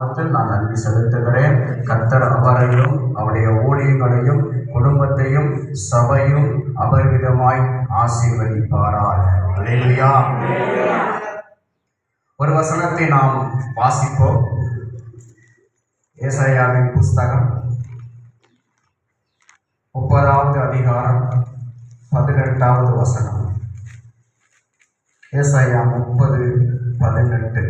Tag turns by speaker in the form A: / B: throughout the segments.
A: நான் நன்றி செலுத்துகிறேன். கர்த்தர் அவரையும் அவருடைய ஊழியங்களையும் குடும்பத்தையும் சபையும் அபரிவிதமாய் ஆசீர்வதிப்பாராக. அல்லேலூயா. ஒரு வசனத்தை நாம் வாசிப்போம். ஏசாயாவின் புஸ்தகம் 30வது அதிகாரம் 18வது வசனம். ஏசாயா 30:18.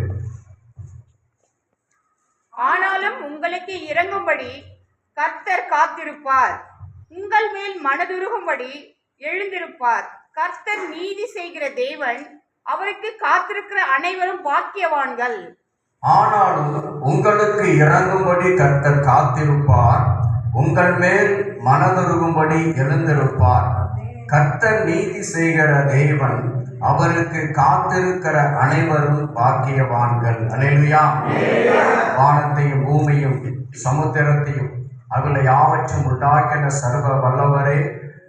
B: ஆனாலும் உங்களுக்கு இறங்கும்படி கர்த்தர் காத்திருப்பார், உங்கள் மேல் மனதுருகும்படி எழுந்திருப்பார். கர்த்தர் நீதி செய்கிற தேவன், அவருக்கு காத்திருக்கிற அனைவரும் பாக்கியவான்கள்.
A: ஆனாலும் உங்களுக்கு இறங்கும்படி கர்த்தர் காத்திருப்பார், உங்கள் மேல் மனதுருகும்படி எழுந்திருப்பார். கர்த்தர் நீதி செய்கிற தேவன், அவருக்கு காத்திருக்கிற அனைவரும் பாக்கியவான்கள். அல்லேலூயா. வானத்தையும் பூமியும் சமுத்திரத்தையும் அவளை யாவற்றும் உண்டாக்கின சர்வ வல்லவரே,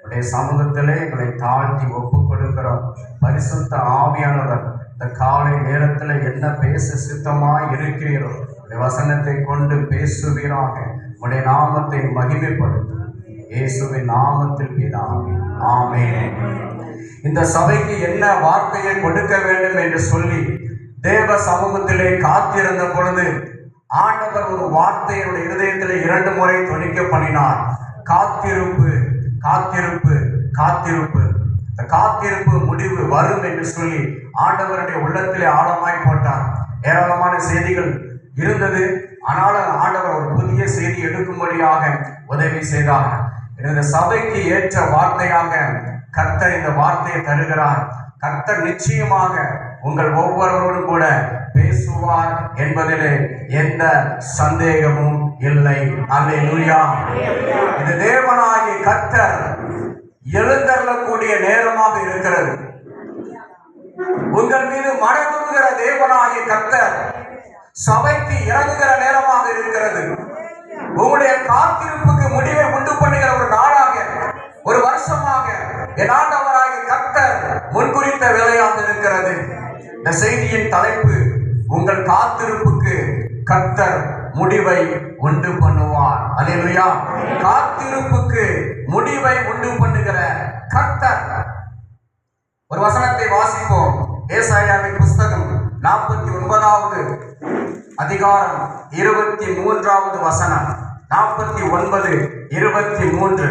A: உடைய சமூகத்திலே எங்களை தாழ்த்தி ஒப்பு கொடுக்கிறோம். பரிசுத்த ஆவியானவர் இந்த காலை நேரத்தில் என்ன பேச சித்தமாய் இருக்கிறீரோ உடைய வசனத்தை கொண்டு பேசுவீராக. உடைய நாமத்தை மகிமைப்படுத்தும் இயேசுவின் நாமத்தில் பிதாவே, ஆமென். இந்த சபைக்கு என்ன வார்த்தையை கொடுக்க வேண்டும் என்று சொல்லி தேவ சமூகத்திலே காத்திருந்த பொழுது ஆண்டவர் ஒரு வார்த்தையுடைய இருதயத்திலே 2 முறை தொனிக்க பண்ணினார். காத்திருப்பு, காத்திருப்பு, காத்திருப்பு. இந்த காத்திருப்பு முடிவு வரும் என்று சொல்லி ஆண்டவருடைய உள்ளத்திலே ஆழமாய் போட்டார். ஏராளமான செய்திகள் இருந்தது. ஆனாலும் ஆண்டவர் ஒரு புதிய செய்தி எடுக்கும்படியாக உதவி செய்தார். இந்த சபைக்கு ஏற்ற வார்த்தையாக கர்த்தர் இந்த வார்த்தையை தருகிறார். கர்த்தர் நிச்சயமாக உங்கள் ஒவ்வொருவரோடும் கூட பேசுவார் என்பதிலே எந்த சந்தேகமும் இல்லை. அல்லேலூயா. இது தேவனாகிய கர்த்தர் எழுந்தருளக்கூடிய நேரமாக இருக்கிறது. உங்கள் மீது மனதுருகிற தேவனாகிய கர்த்தர் சபைக்கு இறங்குகிற நேரமாக இருக்கிறது. உங்களுடைய காத்திருப்புக்கு முடிவை உண்டு பண்ணுகிற ஒரு நாளாக, ஒரு வருஷமாக என் ஆண்டவராகிய கர்த்தர் முன்குறித்த வேலையாக இருக்கிறது. இந்த செய்தியின் தலைப்பு, உங்கள் காத்திருப்புக்கு கர்த்தர் முடிவை உண்டு பண்ணுவார். அல்லேலூயா. காத்திருப்புக்கு முடிவை உண்டு பண்ணுகிற கர்த்தர். ஒரு வசனத்தை வாசிப்போம். ஏசாயாவின் புஸ்தகம் 49வது அதிகாரம் 23வது வசனம். 49:23.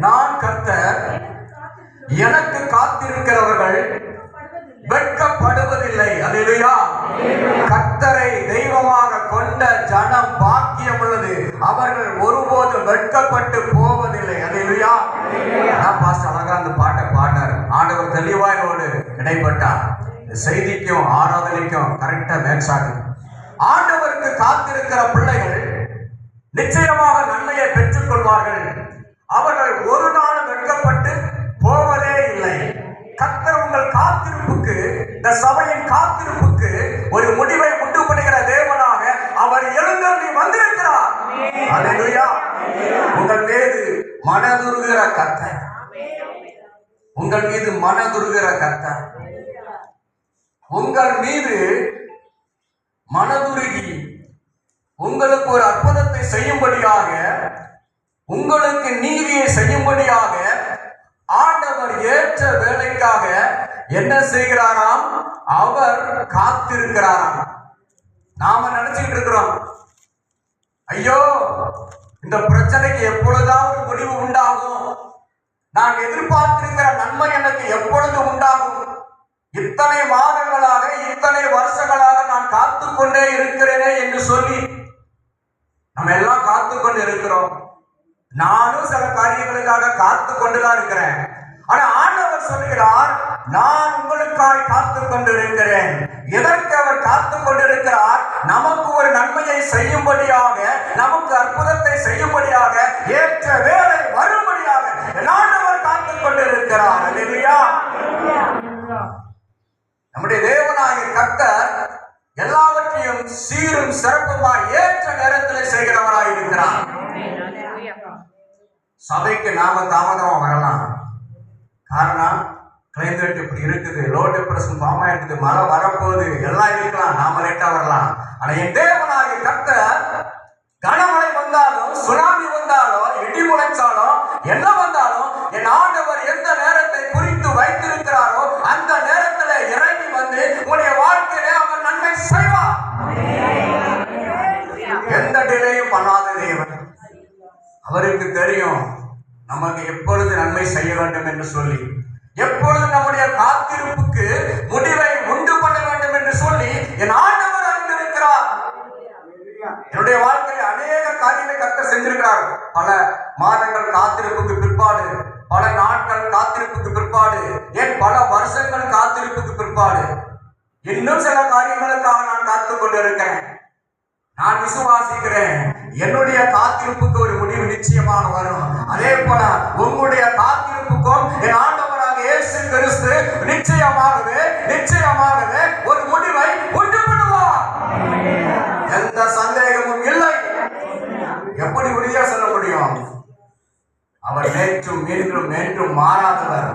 A: நான் கர்த்தர், எனக்கு காத்திருக்கிறவர்கள் வெட்கப்படுவதில்லை. அல்லேலூயா. கர்த்தரை தெய்வமாக கொண்ட ஜனம் பாக்கியம் உள்ளது, அவர்கள் ஒருபோதும் வெட்கப்பட்டு போவதில்லை. அல்லேலூயா. நான் பாஸ்டர் அழகா அந்த பாட்டை பாடினார். ஆண்டவர் தெளிவாயோடு இடைப்பட்டார். செய்திக்கும் ஆராதனைக்கும் கரெக்டா மேட்ச் ஆகுது. ஆண்டவருக்கு காத்திருக்கிற பிள்ளைகள் நிச்சயமாக நன்மையை பெற்றுக் கொள்வார்கள். அவர்கள் ஒரு நாள் வெட்கப்பட்டு போவதே இல்லை. கர்த்தர் உங்கள் காத்திருப்புக்கு, இந்த சபையின் காத்திருப்புக்கு ஒரு முடிவை உண்டு பண்ணுகிற தேவனாக அவர் எழுந்தருளி வந்திருக்கிறார். அல்லேலூயா. உங்கள் மீது மனதுருகிற கர்த்தர், உங்கள் மீது மனதுருகிற கர்த்தர், உங்கள் மீது மனதுருகி உங்களுக்கு ஒரு அற்புதத்தை செய்யும்படியாக, உங்களுக்கு நீதியை செய்யும்படியாக ஆண்டவர் ஏற்ற வேலைக்காக என்ன செய்கிறாராம்? அவர் காத்திருக்கிறாராம். நாம நினைச்சுக்கிட்டு இருக்கிறோம், ஐயோ இந்த பிரச்சனைக்கு எப்பொழுதாவது முடிவு உண்டாகும், நான் எதிர்பார்த்திருக்கிற நன்மை எனக்கு எப்பொழுது உண்டாகும், இத்தனை மாதங்களாக இத்தனை வருஷங்களாக நான் காத்து கொண்டே இருக்கிறேனே என்று சொல்லி நம்ம எல்லாம் காத்து கொண்டு இருக்கிறோம். நானும் சில காரியங்களுக்காக காத்து கொண்டுதான் இருக்கிறேன். ஆனா ஆண்டவர் சொல்லுகிறார், நான் உங்களுக்காக காத்து கொண்டிருக்கிறேன். எதற்கு அவர் காத்து கொண்டிருக்கிறார்? நமக்கு ஒரு நன்மையை செய்யும்படியாக, நமக்கு அற்புதத்தை செய்யும்படியாக, ஏற்ற வேலை வரும்படியாக ஆண்டவர் காத்து கொண்டிருக்கிறார். அல்லேலூயா. நம்முடைய தேவனாகிய கர்த்தர் சீரும் சிறப்புமா ஏற்ற நேரத்தில் செய்கிறவராய் இருக்கிறார். சபைக்கு நாம தாமதமா வரலாம். காரணம் கிளைமேட் இப்படி இருக்குது, லோ டிப்ரெஷன் ஃபார்ம் ஆயிருக்குது, மழை வரப்போகுது, எல்லாம் இருக்கலாம், நாம லேட்டா வரலாம். ஆனா என் தேவனாகிய கர்த்தர் கனமழை வந்தாலும், சுனாமி வந்தாலும், இடி முழச்சாலும், என்ன வந்தாலும் என் ஆண்டவர் எந்த நேரத்தை குறித்து வைத்திருக்கிறாரோ அந்த நேரத்தில் இறங்கி வந்து உன்னுடைய வாழ்க்கையிலே அவர் நன்மை செய்வார். எந்த டிலேயும் பண்ணாத தேவன். அவருக்கு தெரியும் நமக்கு எப்பொழுது நன்மை செய்ய வேண்டும் என்று சொல்லி, எப்பொழுது நம்முடைய காத்திருப்புக்கு முடிவை உண்டு பண்ண வேண்டும் என்று சொல்லி என் ஆண்டவர் அறிந்திருக்கிறார். என்னுடைய வாழ்க்கையில் அநேக காரியங்களை கர்த்தர் செஞ்சிருக்கிறார். பல மாதங்கள் காத்திருப்புக்கு பிற்பாடு, பல நாட்கள் காத்திருப்புக்கு பிற்பாடு, ஏன் பல வருஷங்கள் காத்திருப்புக்கு பிற்பாடு இன்னும் சில காரியங்களுக்காக நான் காத்துக் கொண்டிருக்கிறேன். நான் விசுவாசிக்கிறேன் என்னுடைய காத்திருப்புக்கு ஒரு முடிவு நிச்சயமாக வரும். அதே போல உங்களுடைய காத்திருப்புக்கும் என் ஆண்டவராக இயேசு கிறிஸ்து நிச்சயமாகவே ஒரு முடிவை உண்டு பண்ணுவார். எந்த சந்தேகமும் இல்லை. எப்படி உறுதியா சொல்ல முடியும்? அவர் நேற்றும் இன்றும் என்றும் மாறாதவர்.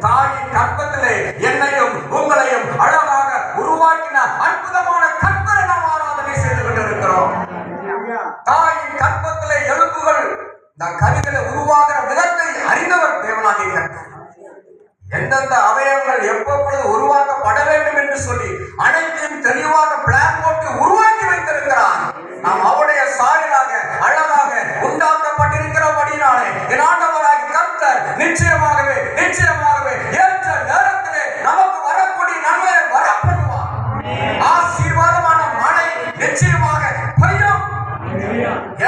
A: தாயின் கற்பத்திலே என்னையும் உங்களையும் அழகாக உருவாக்கின அற்புதமான கர்த்தரை நாம் ஆராதனை செய்து கொண்டிருக்கிறோம். தாயின் கற்பத்திலே எலும்புகள் இந்த கருவிகளை உருவாகிற விதத்தை அறிந்தவர் தேவனாகிய கர்த்தர். எந்தெந்த அவயவங்கள் எப்பொழுது உருவாக்கப்பட வேண்டும் என்று சொல்லி அனைத்தையும் தெளிவாக பிளான் போட்டு உருவாக்கி வைத்திருக்கிறார். நாம் அவருடைய சாயலாக அழகாக உண்டாக்கப்பட்டிருக்கிறபடினாலே என் ஆண்டவராகிய கர்த்தர் நிச்சயமாகவே ஏற்ற நேரத்திலே நமக்கு வரக்கூடிய நன்மையை வரப்படுவார். ஆசீர்வாதமான மழை நிச்சயமாக பெய்யும்.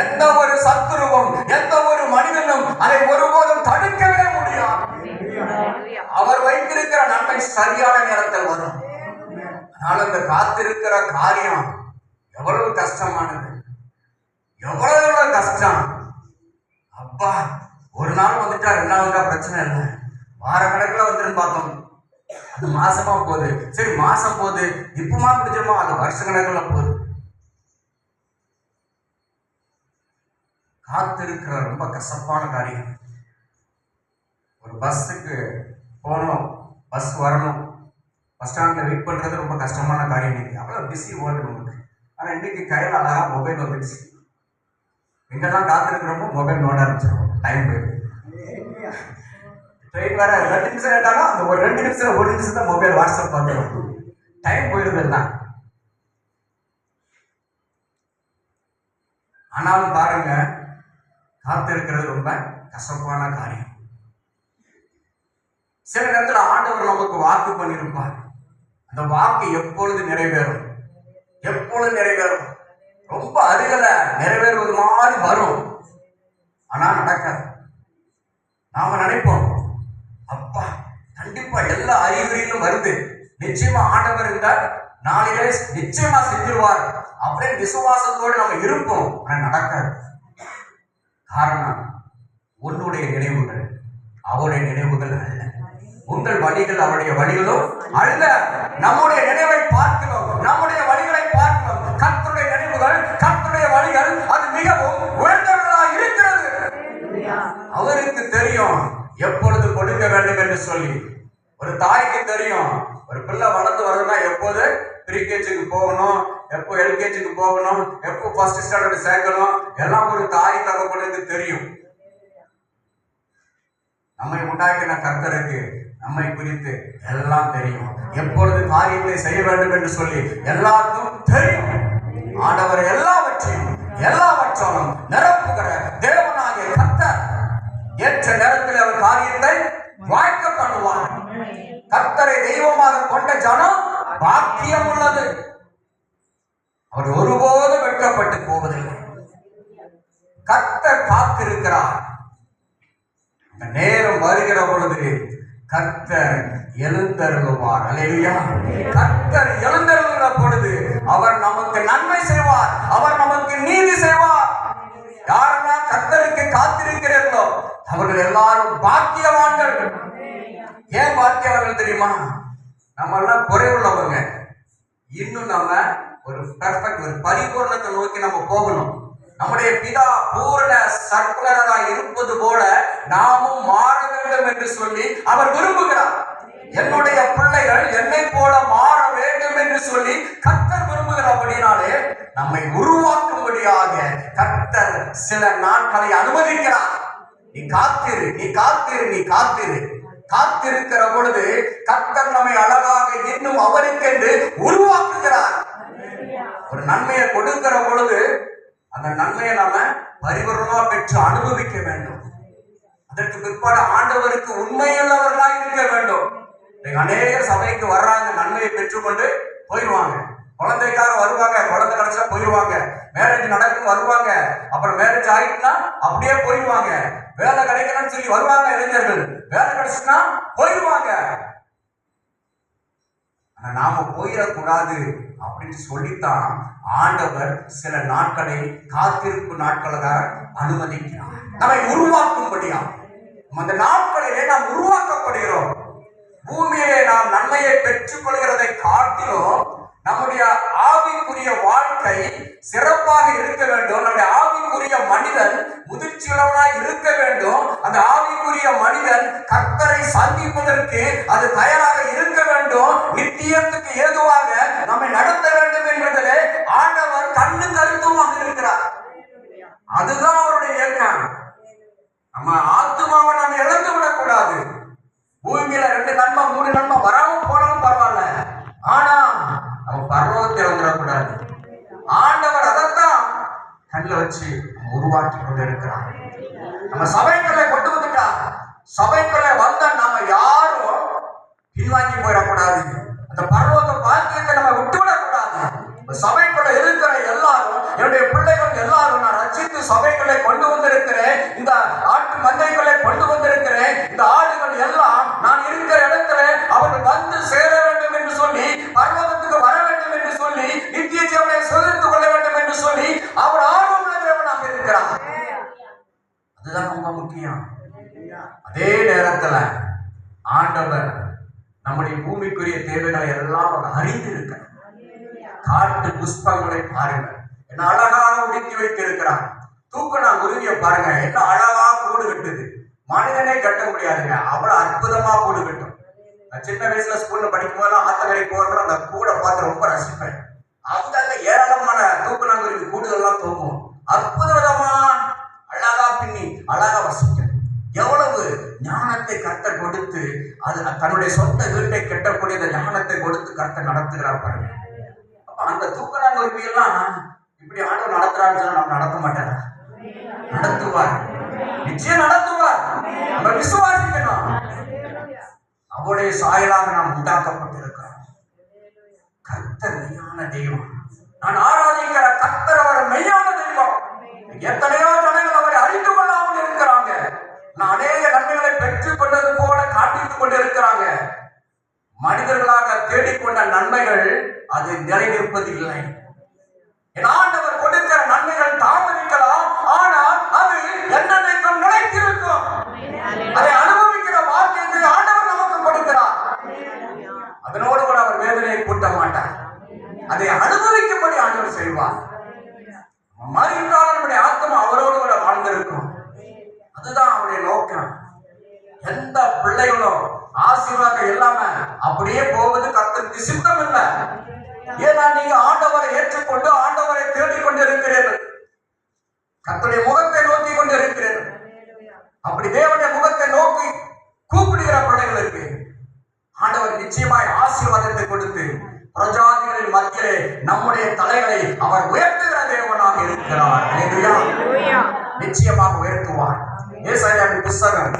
A: எந்த ஒரு சத்துருவும் எந்த ஒரு மனிதனும் அதை ஒருபோதும் தடுக்கவே முடியாது. அவர் வைத்திருக்கிற நன்மை சரியான நேரத்தில் வரும். அதனால இந்த காத்திருக்கிற காரியம் எவ்வளவு கஷ்டமானது, எவ்வளவு கஷ்டம். அப்பா ஒரு நாள் வந்துட்டா ரெண்டாவது பிரச்சனை இல்லை, வார கணக்குல வந்துட்டு பார்த்தோம், அது மாசமா போகுது. சரி மாசம் போகுது, இப்பமா பிடிச்சிருமோ, அது வருஷ கணக்குல போகுது. காத்திருக்கிற ரொம்ப கசப்பான காரியம். ஒரு பஸ்ஸுக்கு போகணும், பஸ் வரணும், பஸ் ஸ்டாண்ட்ல வெயிட் பண்றது ரொம்ப கஷ்டமான காரியம். இன்னைக்கு அவ்வளவு பிஸி வேர்ல்டு நமக்கு. ஆனா இன்னைக்கு கையில் அழகா மொபைல் வந்துடுச்சு. எங்கெல்லாம் காத்திருக்கிறோமோ மொபைல் நோண்ட ஆரம்பிச்சிடும், டைம் போயிடும். ட்ரெயின் வேற 2 நிமிஷம் கேட்டாலும் அந்த ஒரு 2 நிமிஷம் 1 நிமிஷம் தான் மொபைல் வாட்ஸ்அப் பார்த்துடும், டைம் போயிடுது எல்லாம். ஆனாலும் பாருங்க, காத்திருக்கிறது ரொம்ப கசப்பான காரியம். சில நேரத்தில் ஆண்டவர் நமக்கு வாக்கு பண்ணியிருப்பார். அந்த வாக்கு எப்பொழுது நிறைவேறும்? ரொம்ப அருகில நிறைவேறுவது மாதிரி வரும், ஆனா நடக்காது. நாம நினைப்போம், அப்பா கண்டிப்பா எல்லா அறிகுறியிலும் வருது, நிச்சயமா ஆண்டவர் இருந்தால் நாளிலே நிச்சயமா செஞ்சிருவார் அப்படியே விசுவாசத்தோடு நம்ம இருப்போம். ஆனா நடக்காது. காரணம், உன்னுடைய நினைவுகள் அவருடைய நினைவுகள் அல்ல, உங்கள் வழிகள் அவருடைய வழிகளும் அல்ல. நம்முடைய நினைவை பார்க்கிறோம், நம்முடைய வழிகளை பார்க்கிறோம். கர்த்தருடைய நினைவுகள், கர்த்தருடைய வழிகள் அது மிகவும் உயர்ந்தவர்களாக இருக்கிறது. அவருக்கு தெரியும் எப்பொழுது கொடுக்க வேண்டும் என்று சொல்லி. ஒரு தாய்க்கு தெரியும், ஒரு பிள்ளை வளர்ந்து வருதுன்னா எப்போது ப்ரீகேஜிக்கு போகணும், எப்போ எல்கேஜிக்கு போகணும், எப்போ ஃபர்ஸ்ட் ஸ்டாண்டர்ட் சேர்க்கணும், எல்லாம் ஒரு தாய் தகப்பனுக்கு தெரியும். நம்மை உண்டாக்கின கர்த்தருக்கு நம்மை குறித்து எல்லாம் தெரியும். எப்பொழுது காரியத்தை செய்ய வேண்டும் என்று சொல்லி எல்லாருக்கும் தெரியும். ஆண்டவர் எல்லாவற்றையும் நிரப்புகிற தேவனாகிய கர்த்தர் ஏற்ற நேரத்தில் அவர் காரியத்தை வாய்க்க பண்ணுவார். கர்த்தரை தெய்வமாக கொண்ட ஜனம் பாக்கியம் உள்ளது. அவர் ஒருபோது வெட்கப்பட்டு போவதில்லை. கர்த்தர் காத்திருக்கிறார். நேரம் வருகிற பொழுது கர்த்தர் எழுந்தருளுவார். அல்லேலூயா. கர்த்தர் எழுந்தருளுகிற பொழுது அவர் நமக்கு நன்மை செய்வார், அவர் நமக்கு நீதி செய்வார். யாரெல்லாம் கர்த்தருக்கு காத்திருக்கிறீர்களோ அவர்கள் எல்லாரும் பாக்கியவான்கள். ஏன் பாக்கியவான்கள் தெரியுமா? நம்ம எல்லாம் குறைவுள்ளவங்க. இன்னும் நம்ம ஒரு பெர்ஃபெக்ட், ஒரு பரிபூர்ணத்தை நோக்கி நம்ம போகணும். நம்முடைய பிதா பூரண சர்க்குலராய் இருப்பது போல நாமும் மாற வேண்டும் என்று சொல்லி அவர் விரும்புகிறார். என்னுடைய பிள்ளைகள் என்னை போல மாற வேண்டும் என்று சொல்லி கர்த்தர் விரும்புகிறபடினாலே நம்மை உருவாக்கும்படியாக கர்த்தர் சில நாட்களை அனுமதிக்கிறார். நீ காத்திரு, நீ காத்திரு, நீ காத்திரு. காத்திருக்கிற பொழுது கர்த்தர் நம்மை அழகாக இன்னும் அவருக்கென்று உருவாக்குகிறார். ஒரு நன்மையை கொடுக்கிற பொழுது அந்த நன்மையை நாம பரிபூரணமா பெற்று அனுபவிக்க வேண்டும். அதற்கு பிற்பாடு ஆண்டவருக்கு உண்மையுள்ளவர்களாக இருக்க வேண்டும். அநேக சபைக்கு வர்றாங்க, நன்மையை பெற்றுக்கொண்டு போயிடுவாங்க. குழந்தைக்காக வருவாங்க, குழந்தை கிடைச்சா போயிடுவாங்க. மேரேஜ் நடக்கும் வருவாங்க, அப்புறம் மேரேஜ் ஆயிட்டுனா அப்படியே போயிடுவாங்க. வேலை கிடைக்கணும்னு சொல்லி வருவாங்க இளைஞர்கள், வேலை கிடைச்சுன்னா போயிடுவாங்க. ஆனா நாம போயிடக்கூடாது அப்படின்னு சொல்லித்தான் ஆண்டவர் சில நாட்களை காத்திருப்பு நாட்களாக அனுமதிக்கிறார், நம்மை உருவாக்கும்படியா. அந்த நாட்களிலே நாம் உருவாக்கப்படுகிறோம். பூமியிலே நாம் நன்மையை பெற்றுக் கொள்கிறதை காட்டிலும் நம்முடைய ஆவிக்குரிய வாழ்க்கை சிறப்பாக இருக்க வேண்டும். நம்முடைய ஆவிக்குரிய மனிதன் முதிர்ச்சியுள்ளவனாய் இருக்க வேண்டும். அந்த ஆவிக்குரிய மனிதன் கர்த்தரை சந்திப்பதற்கு அது தயாராக இருக்க வேண்டும். நித்தியத்துக்கு ஏதுவாக நம்மை நடத்த வேண்டும் என்பதிலே ஆண்டவர் கண்ணு கருத்துமாக இருக்கிறார். அதுதான் அவருடைய இயக்கம். நம்ம ஆத்துமாவை நம்ம இழந்து விடக்கூடாது. பூமியில 2 நன்மை 3 நன்மை வராம போனாலும் பரவாயில்ல, ஆனா நம்ம பரலோகத்தில் வந்துடக்கூடாது. ஆண்டவர் அதைத்தான் கண்ணில் வச்சு உருவாக்கி கொண்டு இருக்கிறார். நம்ம சபைக்குள்ளே கொண்டு வந்துட்டார். சபைக்குள்ளே வந்த நாம யாரும் பின்வாங்கி போயிடக்கூடாது. அந்த பரலோக பாக்கியத்தை நம்ம விட்டுவிடக்கூடாது. சபைக்குள்ள இருக்கிற எல்லாரும், என்னுடைய பிள்ளைகள் எல்லாரும் நான் ரட்சித்து சபைகளை கொண்டு வந்திருக்கிறேன். இந்த ஆட்டு மந்தைகளை கொண்டு வந்திருக்கிறேன். இந்த ஆடுகள் எல்லாம் நான் இருக்கிற இடத்துல அவர்கள் வந்து சேர வேண்டும் என்று சொல்லி, பரலோகத்துக்கு வர வேண்டும் என்று சொல்லி, நித்திய ஜீவனை சுதந்திரித்துக் கொள்ள வேண்டும் என்று சொல்லி அவர் ஆர்வம் உள்ளவனாக இருக்கிறார். அதுதான் ரொம்ப முக்கியம். அதே நேரத்துல ஆண்டவர் நம்முடைய பூமிக்குரிய தேவைகளை எல்லாம் அவர் அறிந்திருக்கிறார். காட்டு புஷ்பங்களை பாருங்க, என்ன அழகாக உடுக்கி வைத்திருக்கிறார். தூக்கணாங்குருவியை பாருங்க, என்ன அழகா கூடு கட்டுது. மனிதனே கட்ட முடியாதுங்க, அவ்வளவு அற்புதமா கூடு கட்டும். சின்ன வயசுல ஸ்கூல்ல படிக்கும் போதெல்லாம் ஆத்தங்கரை போறோம், அந்த கூடை பார்த்து ரொம்ப ரசிப்பேன். அங்க ஏராளமான தூக்கணாங்குருவி கூடுதெல்லாம் தூக்கும். அற்புதமா அழகா பின்னி அழகா வசிக்கும். எவ்வளவு ஞானத்தை கர்த்தர் கொடுத்து அது தன்னுடைய சொந்த வீட்டை கட்டக்கூடிய அந்த ஞானத்தை கொடுத்து கர்த்தர் நடத்துகிறார் பாருங்க. அந்த தூக்கணாங்குருவி எல்லாம் இப்படி ஆண்டவர் நடத்துறான்னு சொன்னா நம்ம நடத்த மாட்டாரா? நடத்துவார், நிச்சயம் நடத்துவார். நம்ம விசுவாசிக்கணும். அவருடைய சாயலாக நாம் உண்டாக்கப்பட்டிருக்கிறோம். கர்த்தர் மெய்யான தெய்வம். நான் ஆராதிக்கிற கர்த்தர் அவர் மெய்யான தெய்வம். எத்தனையோ ஜனங்கள் அவரை அறிந்து கொள்ளாமல் இருக்கிறாங்க. நான் அநேக நன்மைகளை பெற்றுக் கொண்டது போல காட்டிட்டுக் கொண்டிருக்கிறாங்க. மனிதர்களாக தேடிக்கொண்ட நன்மைகள் அது நிறைவேற்பது இல்லை. என் ஆண்டவர் கொடுக்கிற நன்மைகள் தாமதிக்கலாம், ஆனால் அது என்னென்னைக்கும் நிலைத்திருக்கும். அதை அனுபவிக்கிற வாக்கியத்தை ஆண்டவர் நமக்கு கொடுக்கிறார். அதனோடு கூட அவர் வேதனையை கூட்ட மாட்டார். அதை அனுபவிக்கும்படி ஆண்டவர் செய்வார். மறித்தாலும் நம்முடைய ஆத்மா அவரோடு கூட வாழ்ந்திருக்கும். அதுதான் அவருடைய நோக்கம். எந்த பிள்ளைகளும் ஆசீர்வாதம் இல்லாம அப்படியே போவது கர்த்தருக்கு சித்தம் இல்லை. ஏன்னா நீங்க ஆண்டவரை ஏற்றுக்கொண்டு ஆண்டவரை தேடிக் கொண்டிருக்கிறீர்கள், கர்த்தருடைய முகத்தை நோக்கி கொண்டிருக்கிறீர்கள். அப்படி தேவனுடைய முகத்தை நோக்கி கூப்பிடுகிற பிள்ளைகளுக்கு ஆண்டவர் நிச்சயமாய் ஆசீர்வாதத்தை கொடுத்து பிரஜாதிகளின் மத்தியிலே நம்முடைய தலைகளை அவர் உயர்த்துகிற தேவனாக இருக்கிறார். நிச்சயமாக உயர்த்துவார். ஏசாயாவின் புத்தகம்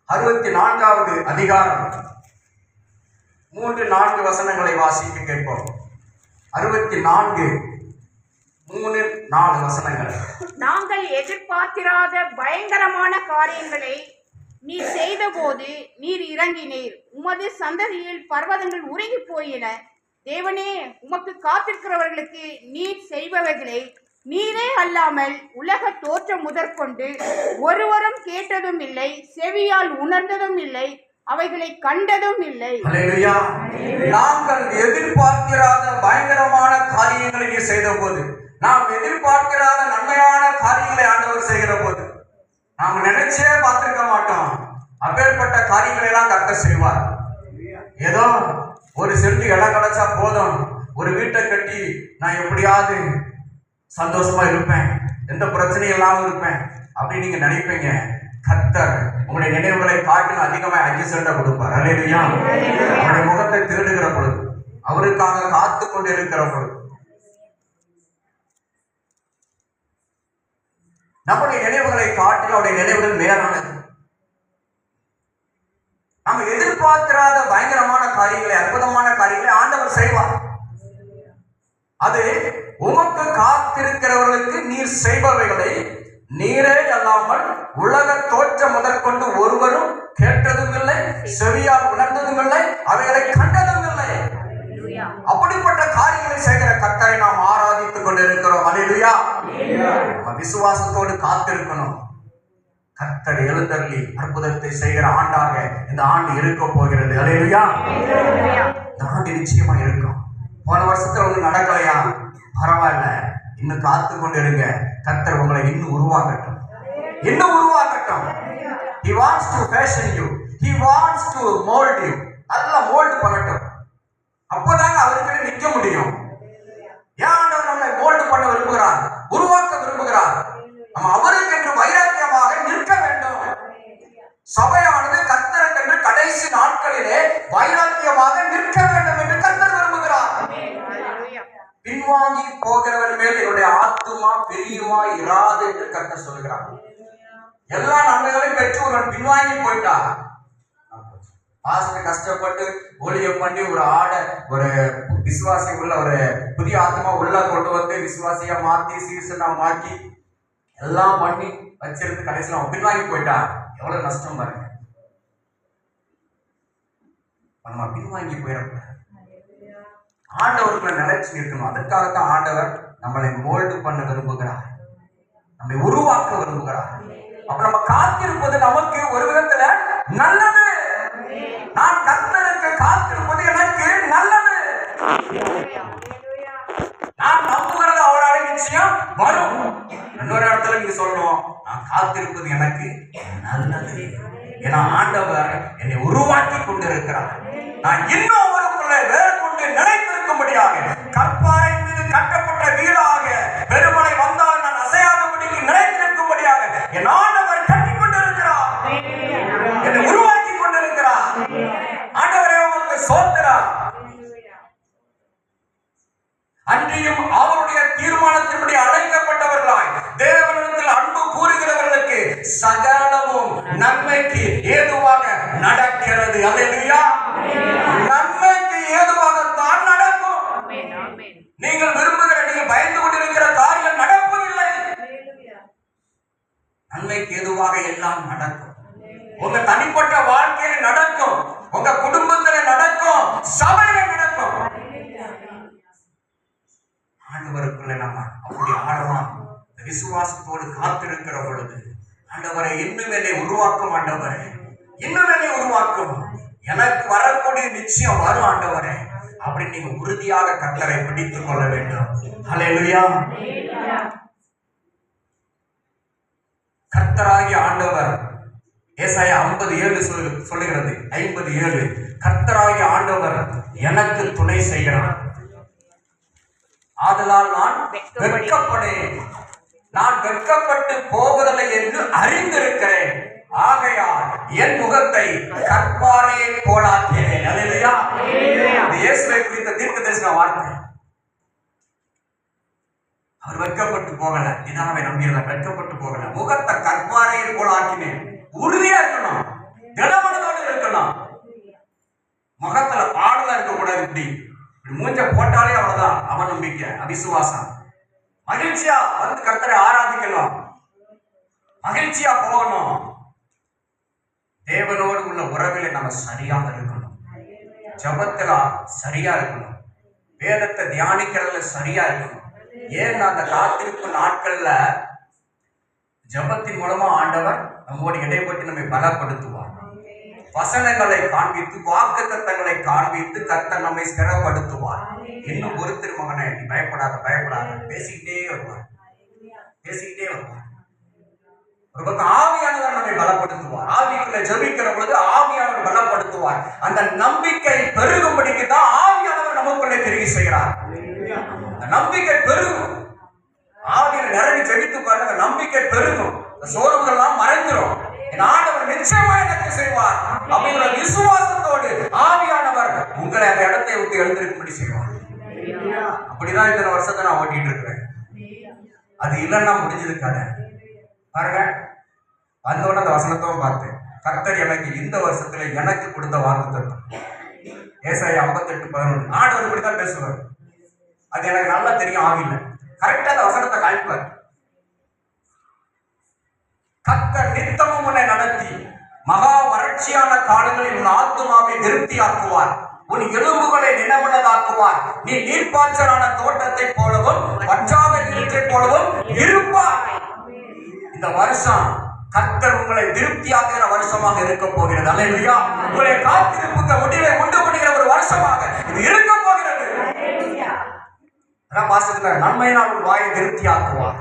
A: 64வது அதிகாரம் 3-4 வசனங்களை வாசித்து கேட்போம். 64 3-4 வசனங்கள்.
B: நாங்கள் எதிர்பார்த்திராத பயங்கரமான காரியங்களை நீர் செய்த போது நீர் இறங்கினீர். உமது சந்ததியில் பர்வதங்கள் உருகி போயின. தேவனே, உமக்கு காத்திருக்கிறவர்களுக்கு நீர் செய்பவைகளை நீரே அல்லாமல் உலக தோற்றம் முதற்கொண்டு ஒருவரும் கேட்டதும் இல்லை, செவியால் உணர்ந்ததும் இல்லை, அவைகளை கண்டதும் இல்லை.
A: அல்லேலூயா. நாங்கள் எதிர்பார்க்கிறாத பயங்கரமான காரியங்களை நீ செய்த போது, நாம் எதிர்பார்க்கிறாத நன்மையான காரியங்களை ஆண்டவர் செய்கிற போது, நாம் நினைச்சே பார்த்திருக்க மாட்டோம். அப்பேற்பட்ட காரியங்களை எல்லாம் கர்த்தர் செய்வார். ஏதோ ஒரு சென்ட் இடம் கிடைச்சா போதும், ஒரு வீட்டை கட்டி நான் எப்படியாவது சந்தோஷமா இருப்பேன், எந்த பிரச்சனையும் இல்லாம இருப்பேன் அப்படின்னு நீங்க நினைப்பீங்க. கர்த்தர் உங்களுடைய நினைவுகளை காட்டிலும் அதிகமா 5 சென்ட கொடுப்பார். அல்லேலூயா. உங்களுடைய முகத்தை திருடுகிற பொழுது, அவருக்காக காத்து கொண்டு இருக்கிற பொழுது, நம்முடைய நினைவுகளை காட்டிலும் அவருடைய நினைவுகள் மேலானது. நம்ம எதிர்பார்க்கிறாத பயங்கரமான காரியங்களை, அற்புதமான காரியங்களை ஆண்டவர் செய்வார். அது உமக்கு காத்திருக்கிறவர்களுக்கு நீர் செய்பவைகளை நீரே அல்லாமல் உலக தோற்றம் முதற்கொண்டு ஒருவரும் கேட்டதும் இல்லை, செவியால் உணர்ந்ததும் இல்லை, அவைகளை கண்டதும் இல்லை. அப்படிப்பட்ட காரியங்களை செய்கிற கர்த்தரை நாம் ஆராதித்துக் கொண்டிருக்கிறோம். அல்லேலூயா. நம்ம விசுவாசத்தோடு காத்திருக்கணும். கர்த்தர் எழுந்தருளி அற்புதத்தை செய்கிற ஆண்டாக இந்த ஆண்டு இருக்க போகிறது. அல்லேலூயா. இந்த ஆண்டு நிச்சயமா இருக்கும். போன வருஷத்துல ஒண்ணு நடக்கலையா, பரவாயில்ல, இன்னும் காத்து கொண்டு இருங்க. கர்த்தர் உங்களை இன்னும் உருவாக்கட்டும், இன்னும் உருவாக்கட்டும். He wants to fashion you. He wants to mold you. நல்லா மோல்ட் பண்ணட்டும். அப்பதாங்க அவருக்கு நிற்க முடியும். ஏன் ஆண்டவர் நம்மை மோல்ட் பண்ண விரும்புகிறார், உருவாக்க விரும்புகிறார். நம்ம அவருக்கு என்று வைராக்கியமாக நிற்க வேண்டும். சபையானது கர்த்தருக்கென்று கடைசி நாட்களிலே வைராக்கியமாக நிற்க வேண்டும் என்று கர்த்தர் விரும்புகிறார். பின்வாங்கி போகிறவர் மேல் என்னுடைய ஆத்துமா பிரியுமா இராது என்று கர்த்தர் சொல்கிறார். எல்லா நன்மைகளையும் பெற்று ஒருவன் பின்வாங்கி போயிட்டா, பாஸ்டர் கஷ்டப்பட்டு ஊழியம் பண்ணி ஒரு விசுவாசி உள்ள ஒரு புதிய ஆத்மா உள்ள கொண்டு வந்து விசுவாசியா மாத்தி சீசனா மாற்றி எல்லாம் பண்ணி வச்சிருந்து கடைசியில் அவன் பின்வாங்கி போயிட்டா எவ்வளவு நஷ்டம் பாருங்க. நம்ம பின்வாங்கி போயிடக்கூடாது. ஆண்டவருக்குள்ள நிலைச்சு இருக்கணும். அதற்காகத்தான் ஆண்டவர் நம்மளை மோல்டு பண்ண விரும்புகிறார், நம்மை உருவாக்க விரும்புகிறார். அப்ப நம்ம காத்திருப்பது நமக்கு ஒரு விதத்துல நல்லது. நான் கர்த்தருக்கு காத்திருப்பது எனக்கு நல்லது. நான் நம்புகிறது அவரால் நிச்சயம் வரும். இன்னொரு இடத்துல நீங்க சொல்லணும், நான் காத்திருப்பது எனக்கு நல்லது. ஏன்னா ஆண்டவர் என்னை உருவாக்கி கொண்டிருக்கிறார். நான் இன்னும் அவருக்குள்ள வேறு கொண்டு நிலைத்திருக்கும்படியாக, கற்பாறை மீது கட்டப்பட்ட வீடாக பெருமழை வந்தால் நான் அசையாதபடிக்கு நிலைத்திருக்கும்படியாக என் ஆண்டவர் கட்டி கொண்டிருக்கிறார், என்னை உருவாக்கி கொண்டிருக்கிறார். ஆண்டவரே உங்களுக்கு சோத்திரம். அன்றியும் அவருடைய தீர்மானத்தின்படி அழைக்கப்பட்டவர்களாய் தேவனிடத்தில் அன்பு கூறுகிறவர்களுக்கு சகலமும் நன்மைக்கு ஏதுவாக நடக்கிறது. அல்லேலூயா. நன்மைக்கு ஏதுவாகத்தான் நடக்கும். நீங்கள் விரும்புகிற, நீங்கள் பயந்து கொண்டிருக்கிற காரியம் நடப்பதில்லை. நன்மைக்கு ஏதுவாக எல்லாம் நடக்கும். உங்க தனிப்பட்ட வாழ்க்கையில நடக்கும், உங்க குடும்பத்துல நடக்கும், சபையில நடக்கும். ஆண்டவருக்குள்ள நம்ம அப்படி ஆழமா விசுவாசத்தோடு காத்திருக்கிற பொழுது, ஆண்டவரை இன்னும் என்னை உருவாக்கும், ஆண்டவரை இன்னும் என்னை உருவாக்கும், எனக்கு வரக்கூடிய நிச்சயம் வரும் ஆண்டவரே அப்படி நீங்க உறுதியாக கர்த்தரை பிடித்துக் கொள்ள வேண்டும். ஹல்லேலூயா. கர்த்தராகிய ஆண்டவர், ஏசாயா 57 சொல்லுகிறது, 57, கர்த்தராகிய ஆண்டவர் எனக்கு துணை செய்கிறார், ஆதலால் நான் வெட்கப்படேன், நான் வெட்கப்பட்டு போவதில்லை என்று அறிந்திருக்கிறேன், ஆகையால் என் முகத்தை கற்பாறையை போலாக்கினேன். அல்லேலூயா. இயேசுவை குறித்த தீர்க்கதரிசன வார்த்தை. அவர் வெட்கப்பட்டு போகல, இதாவை நம்பியிருந்தார், வெட்கப்பட்டு போகல, முகத்தை கற்பாறையை போலாக்கினேன். உறுதியா இருக்கணும், திடமனதோடு இருக்கணும். முகத்துல பாடல இருக்கக்கூடாது. இப்படி மூஞ்ச போட்டாலே அவ்வளவுதான் அவநம்பிக்கை, அவிசுவாசம். மகிழ்ச்சியா வந்து கர்த்தரை ஆராதிக்கணும், மகிழ்ச்சியா போகணும். தேவனோடு உள்ள உறவில நம்ம சரியாக இருக்கணும், ஜபத்துல சரியா இருக்கணும், வேதத்தை தியானிக்கிறதுல சரியா இருக்கணும். ஏன் அந்த காத்திருப்பு நாட்கள்ல ஜபத்தின் மூலமா ஆண்டவர் நம்மோடு இடைப்பட்டு நம்மை பலப்படுத்துவார். வசனங்களை காண்பித்து வாக்குத்தத்தங்களை காண்பித்து கர்த்தர் நம்மை ஸ்திரப்படுத்துவார். இன்னும் ஒருத்தர் மகனே நீ பயப்படாத பேசிக்கிட்டே வருவார். ஒரு பக்கம் ஆவியானவர் நம்மை பலப்படுத்துவார். ஆவிக்குள்ள ஜெபிக்கிற பொழுது ஆவியானவர் பலப்படுத்துவார். அந்த நம்பிக்கை பெருகும்படிக்கு தான் ஆவியானவர் நமக்குள்ளே தெரிவு செய்கிறார். அந்த நம்பிக்கை பெருகும். ஆவியில நிரம்பி ஜெபித்து பாருங்க, அந்த நம்பிக்கை பெருகும். சோர்வுகள் எல்லாம் மறைந்துரும். என் ஆண்டவர் நிச்சயமா எனக்கு செய்வார் அப்படிங்கிற விசுவாசத்தோடு ஆவியானவர் உங்களை அந்த இடத்தை விட்டு எழுந்திருக்கும்படி செய்வார். அப்படிதான் இத்தனை வருஷத்தை நான் ஓட்டிட்டு இருக்கிறேன். அது இல்லைன்னா முடிஞ்சது கதை. பாருங்க, வந்தோட அந்த வசனத்தையும் பார்த்தேன். கர்த்தர் எனக்கு இந்த வருஷத்துல எனக்கு கொடுத்த வாக்குத்தத்தம் ஏசாயா 58:11. ஆண்டவர் இப்படித்தான் பேசுவார். அது எனக்கு நல்லா தெரியும். ஆவியில கரெக்டா அந்த வசனத்தை காய்ப்பார். கர்த்தர் நித்தமும் உன்னை நடத்தி மகா வறட்சியான காலங்களில் உன் ஆத்துமாவை திருப்தியாக்குவார். உன் எலும்புகளை நினைவுள்ளதாக்குவார். நீ நீர்ப்பாய்ச்சலான தோட்டத்தை போலவும் வற்றாத நீரை போலவும் இருப்பார். இந்த வருஷம் கர்த்தர் உங்களை திருப்தியாக்குகிற வருஷமாக இருக்க போகிறது. அல்லேலூயா. உங்களை காத்திருப்புக்கு முடிவை உண்டு பண்ணுகிற ஒரு வருஷமாக இது இருக்க போகிறது. அதான் பாஸ்டர் நன்மையினால் உன் வாயை திருப்தி ஆக்குவார்.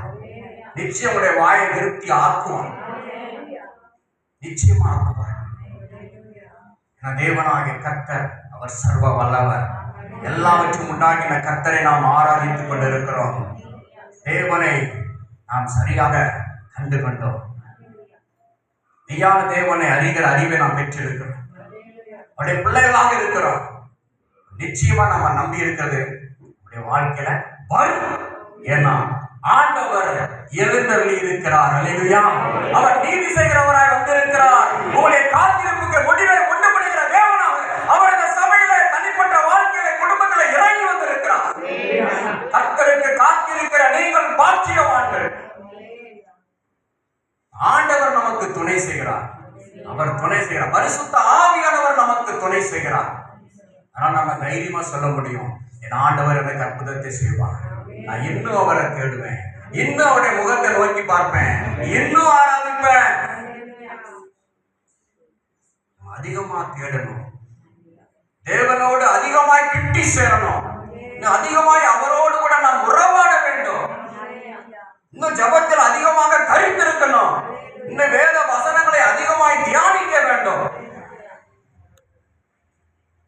A: நிச்சயம் உடைய வாயை திருப்தி ஆக்குவார். நிச்சயமா ஆக்குவார். தேவனாகிய கர்த்தர் அவர் சர்வ வல்லவர். எல்லாவற்றும் உண்டாகின கர்த்தரை நாம் ஆராதித்துக் கொண்டிருக்கிறோம். தேவனை நாம் சரியாக கண்டு கொண்டோம். மெய்யான தேவனை அறிகிற அறிவை நாம் பெற்றிருக்கிறோம். அவருடைய பிள்ளைகளாக இருக்கிறோம். நிச்சயமா நம்ம நம்பி இருக்கிறது வாழ்க்கையில வரும். ஏன்னா ஆண்டவர் எழுந்தருளி இருக்கிறார். அல்லேலூயா. அவர் நீதி செய்கிறவராய் வந்திருக்கிறார். உங்களுடைய காத்திருப்புக்கு முடிவை உண்டு பண்ணுகிற தேவனாக அவர் இந்த சபையில தனிப்பட்ட வாழ்க்கையில குடும்பத்தில இறங்கி வந்திருக்கிறார். கர்த்தருக்கு காத்திருக்கிற நீங்கள் பாக்கியவான்கள். ஆண்டவர் நமக்கு துணை செய்கிறார். அவர் துணை செய்கிறார். பரிசுத்த ஆவியானவர் நமக்கு துணை செய்கிறார். ஆனால் நம்ம தைரியமா சொல்ல முடியும், என் ஆண்டவர் எனக்கு அற்புதத்தை செய்வார். நான் இன்னும் அவரை தேடுவேன், இன்னும் அவருடைய முகத்தை நோக்கி பார்ப்பேன், இன்னும் ஆராதிப்பேன். அதிகமா தேடணும். தேவனோடு அதிகமாய் கிட்டி சேரணும். இன்னும் அதிகமாய் அவரோடு கூட நாம் உறவாட வேண்டும். இன்னும் ஜபத்தில் அதிகமாக கருத்திருக்கணும். இன்னும் வேத வசனங்களை அதிகமாய் தியானிக்க வேண்டும்.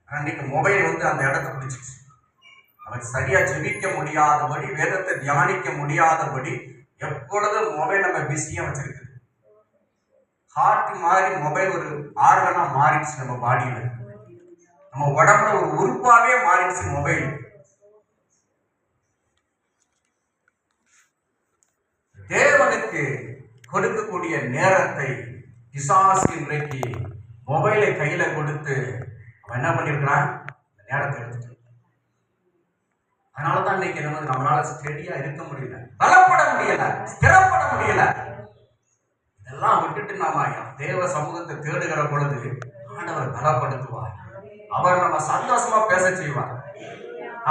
A: அன்னைக்கு மொபைல் வந்து அந்த இடத்தை பிடிச்சிச்சு. நமக்கு சரியா ஜெபிக்க முடியாதபடி, வேதத்தை தியானிக்க முடியாதபடி எப்பொழுது மொபைல் நம்ம பிஸியா வச்சிருக்கு. ஹார்ட் மாதிரி மொபைல் ஒரு ஆர்கனா மாறிடுச்சு. நம்ம பாடியில, நம்ம உடம்புல ஒரு உறுப்பாவே மாறிடுச்சு மொபைல். தேவனுக்கு கொடுக்கக்கூடிய நேரத்தை பிசாசு இன்றைக்கு மொபைலை கையில கொடுத்து அவன் என்ன பண்ணிருக்கிறான், நேரத்தை எடுத்துட்டு. அதனாலதான் இன்னைக்கு நம்மளால ஸ்டெடியா இருக்க முடியல, பலப்பட முடியல, ஸ்திரப்பட முடியல. இதெல்லாம் விட்டுட்டு நாம தேவ சமூகத்தை தேடுகிற பொழுது ஆண்டவர் பலப்படுத்துவார். அவர் நம்ம சந்தோஷமா பேச செய்வார்.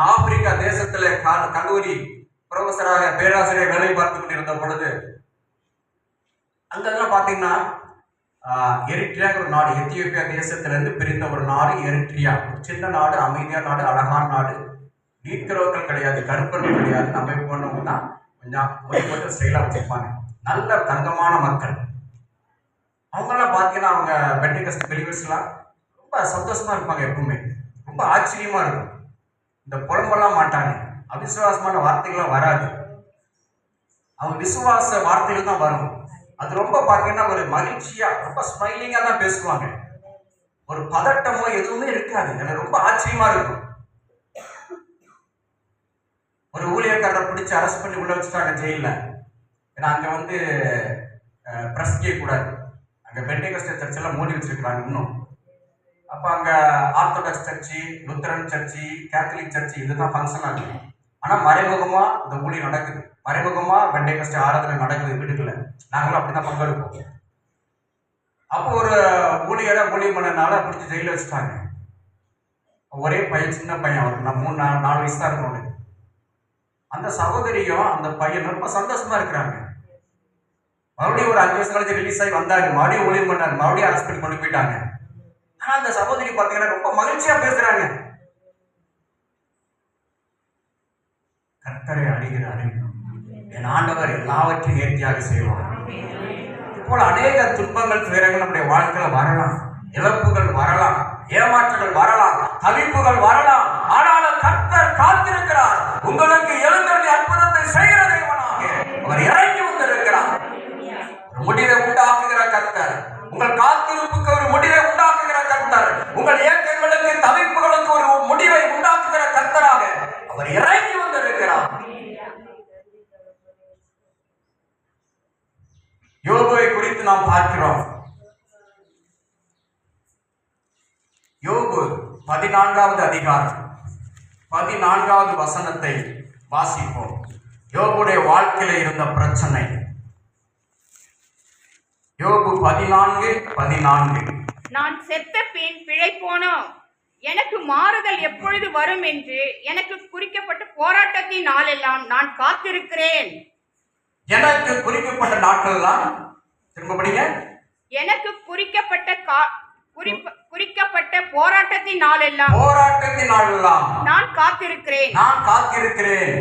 A: ஆப்பிரிக்கா தேசத்துல கல்லூரி புரொஃபஸராக பேராசிரியர் வேலை பார்த்து கொண்டிருந்த பொழுது அங்கெல்லாம் பாத்தீங்கன்னா எரிட்ரியா ஒரு நாடு, எத்தியோப்பியா தேசத்திலிருந்து பிரிந்த ஒரு நாடு எரிட்ரியா. ஒரு சின்ன நாடு, அமைதியான நாடு, அழகான நாடு. நீக்கிறவர்கள் கிடையாது, கருப்பர்கள் கிடையாது. நம்ம போனோம்னா கொஞ்சம் கொஞ்சம் ஸ்டைலா வச்சிருப்பாங்க. நல்ல தங்கமான மக்கள். அவங்கெல்லாம் பார்த்தீங்கன்னா அவங்க பெண்டிகஸ்ட் பிலீவர்ஸ்லாம் ரொம்ப சந்தோஷமா இருப்பாங்க. எப்பவுமே ரொம்ப ஆச்சரியமா இருக்கும். இந்த புலம்பெல்லாம் மாட்டாங்க. அவிசுவாசமான வார்த்தைகள்லாம் வராது. அவங்க விசுவாச வார்த்தைகள் தான் வரும். அது ரொம்ப பார்த்தீங்கன்னா ஒரு மகிழ்ச்சியா, ரொம்ப ஸ்மைலிங்கா தான் பேசுவாங்க. ஒரு பதட்டமோ எதுவுமே இருக்காது. எனக்கு ரொம்ப ஆச்சரியமா இருக்கும். ஒரு ஊழியர்காரரை பிடிச்சி அரெஸ்ட் பண்ணி உள்ள வச்சுட்டாங்க ஜெயில. ஏன்னா அங்க வந்து பிரஸ்கே கூடாது. அங்க பெண்டேகஸ்ட் சர்ச்செல்லாம் மூடி வச்சிருக்கிறாங்க இன்னும். அப்ப அங்க orthodox church, Lutheran church, Catholic church இதுதான் ஃபங்க்ஷன் ஆகுது. ஆனா மறைமுகமா இந்த ஊழியம் நடக்குது. மறைமுகமா பெண்டேகஸ்ட் ஆராதனை நடக்குது வீட்டுக்குள்ள. நாங்களும் அப்படிதான் பங்கெடுப்போம். அப்போ ஒரு ஊழியரை ஊழியம் பண்ணனால பிடிச்சி ஜெயில வச்சுட்டாங்க. ஒரே பையன், சின்ன பையன், அவருக்கு நான் 3-4 வயசு தான் இருக்கணும். அந்த சகோதரியும் அந்த பையன் ரொம்ப சந்தோஷமா இருக்கிறாங்க. மறுபடியும் ஒரு 5 வருஷம் கழிச்சு ரிலீஸ் ஆகி வந்தாரு. மறுபடியும் ஊழியம் பண்ணாரு. மறுபடியும் அரெஸ்ட் பண்ணி கொண்டு போயிட்டாங்க. ஆனா அந்த சகோதரி பாத்தீங்கன்னா ரொம்ப மகிழ்ச்சியா பேசுறாங்க. கர்த்தரை அறிகிறாரு, என் ஆண்டவர் எல்லாவற்றையும் நேர்த்தியாக செய்வார். போல அநேக துன்பங்கள் துயரங்கள் நம்முடைய வாழ்க்கையில வரலாம், இழப்புகள் வரலாம், ஏமாற்றங்கள் வரலாம், தவிப்புகள் வரலாம். ஆனாலும் கர்த்தர் காத்திருக்கிறார். உங்களுக்கு எழுந்தருளி அற்புதத்தை செய்கிற தேவனாக அவர் இறங்கி வந்திருக்கிறார். ஒரு முடிவை உண்டாக்குகிற கர்த்தர், உங்கள் காத்திருப்புக்கு ஒரு முடிவை உண்டாக்குகிற கர்த்தர், உங்கள் இயக்கங்களுக்கு தவிப்புகளுக்கு ஒரு முடிவை உண்டாக்குகிற கர்த்தராக அவர் இறங்கி வந்திருக்கிறார். யோபுவை குறித்து நாம் பார்க்கிறோம். யோபு 14வது அதிகாரம் 14வது வசனத்தை வாசிப்போம். யோபுடைய வாழ்க்கையில இருந்த பிரச்சனை. யோபு 14:14.
B: நான் செத்த பின் பிழைப்போனோ, எனக்கு மாறுதல் எப்பொழுது வரும் என்று எனக்கு குறிக்கப்பட்ட போராட்டத்தின் நாளெல்லாம் நான் காத்திருக்கிறேன்.
A: எனக்கு குறிக்கப்பட்ட நாட்கள்லாம் திரும்ப படிங்க.
B: எனக்கு குறிக்கப்பட்ட போராட்டத்தின் நாளெல்லாம் நான் காத்திருக்கிறேன்.
A: நான் காத்திருக்கிறேன்.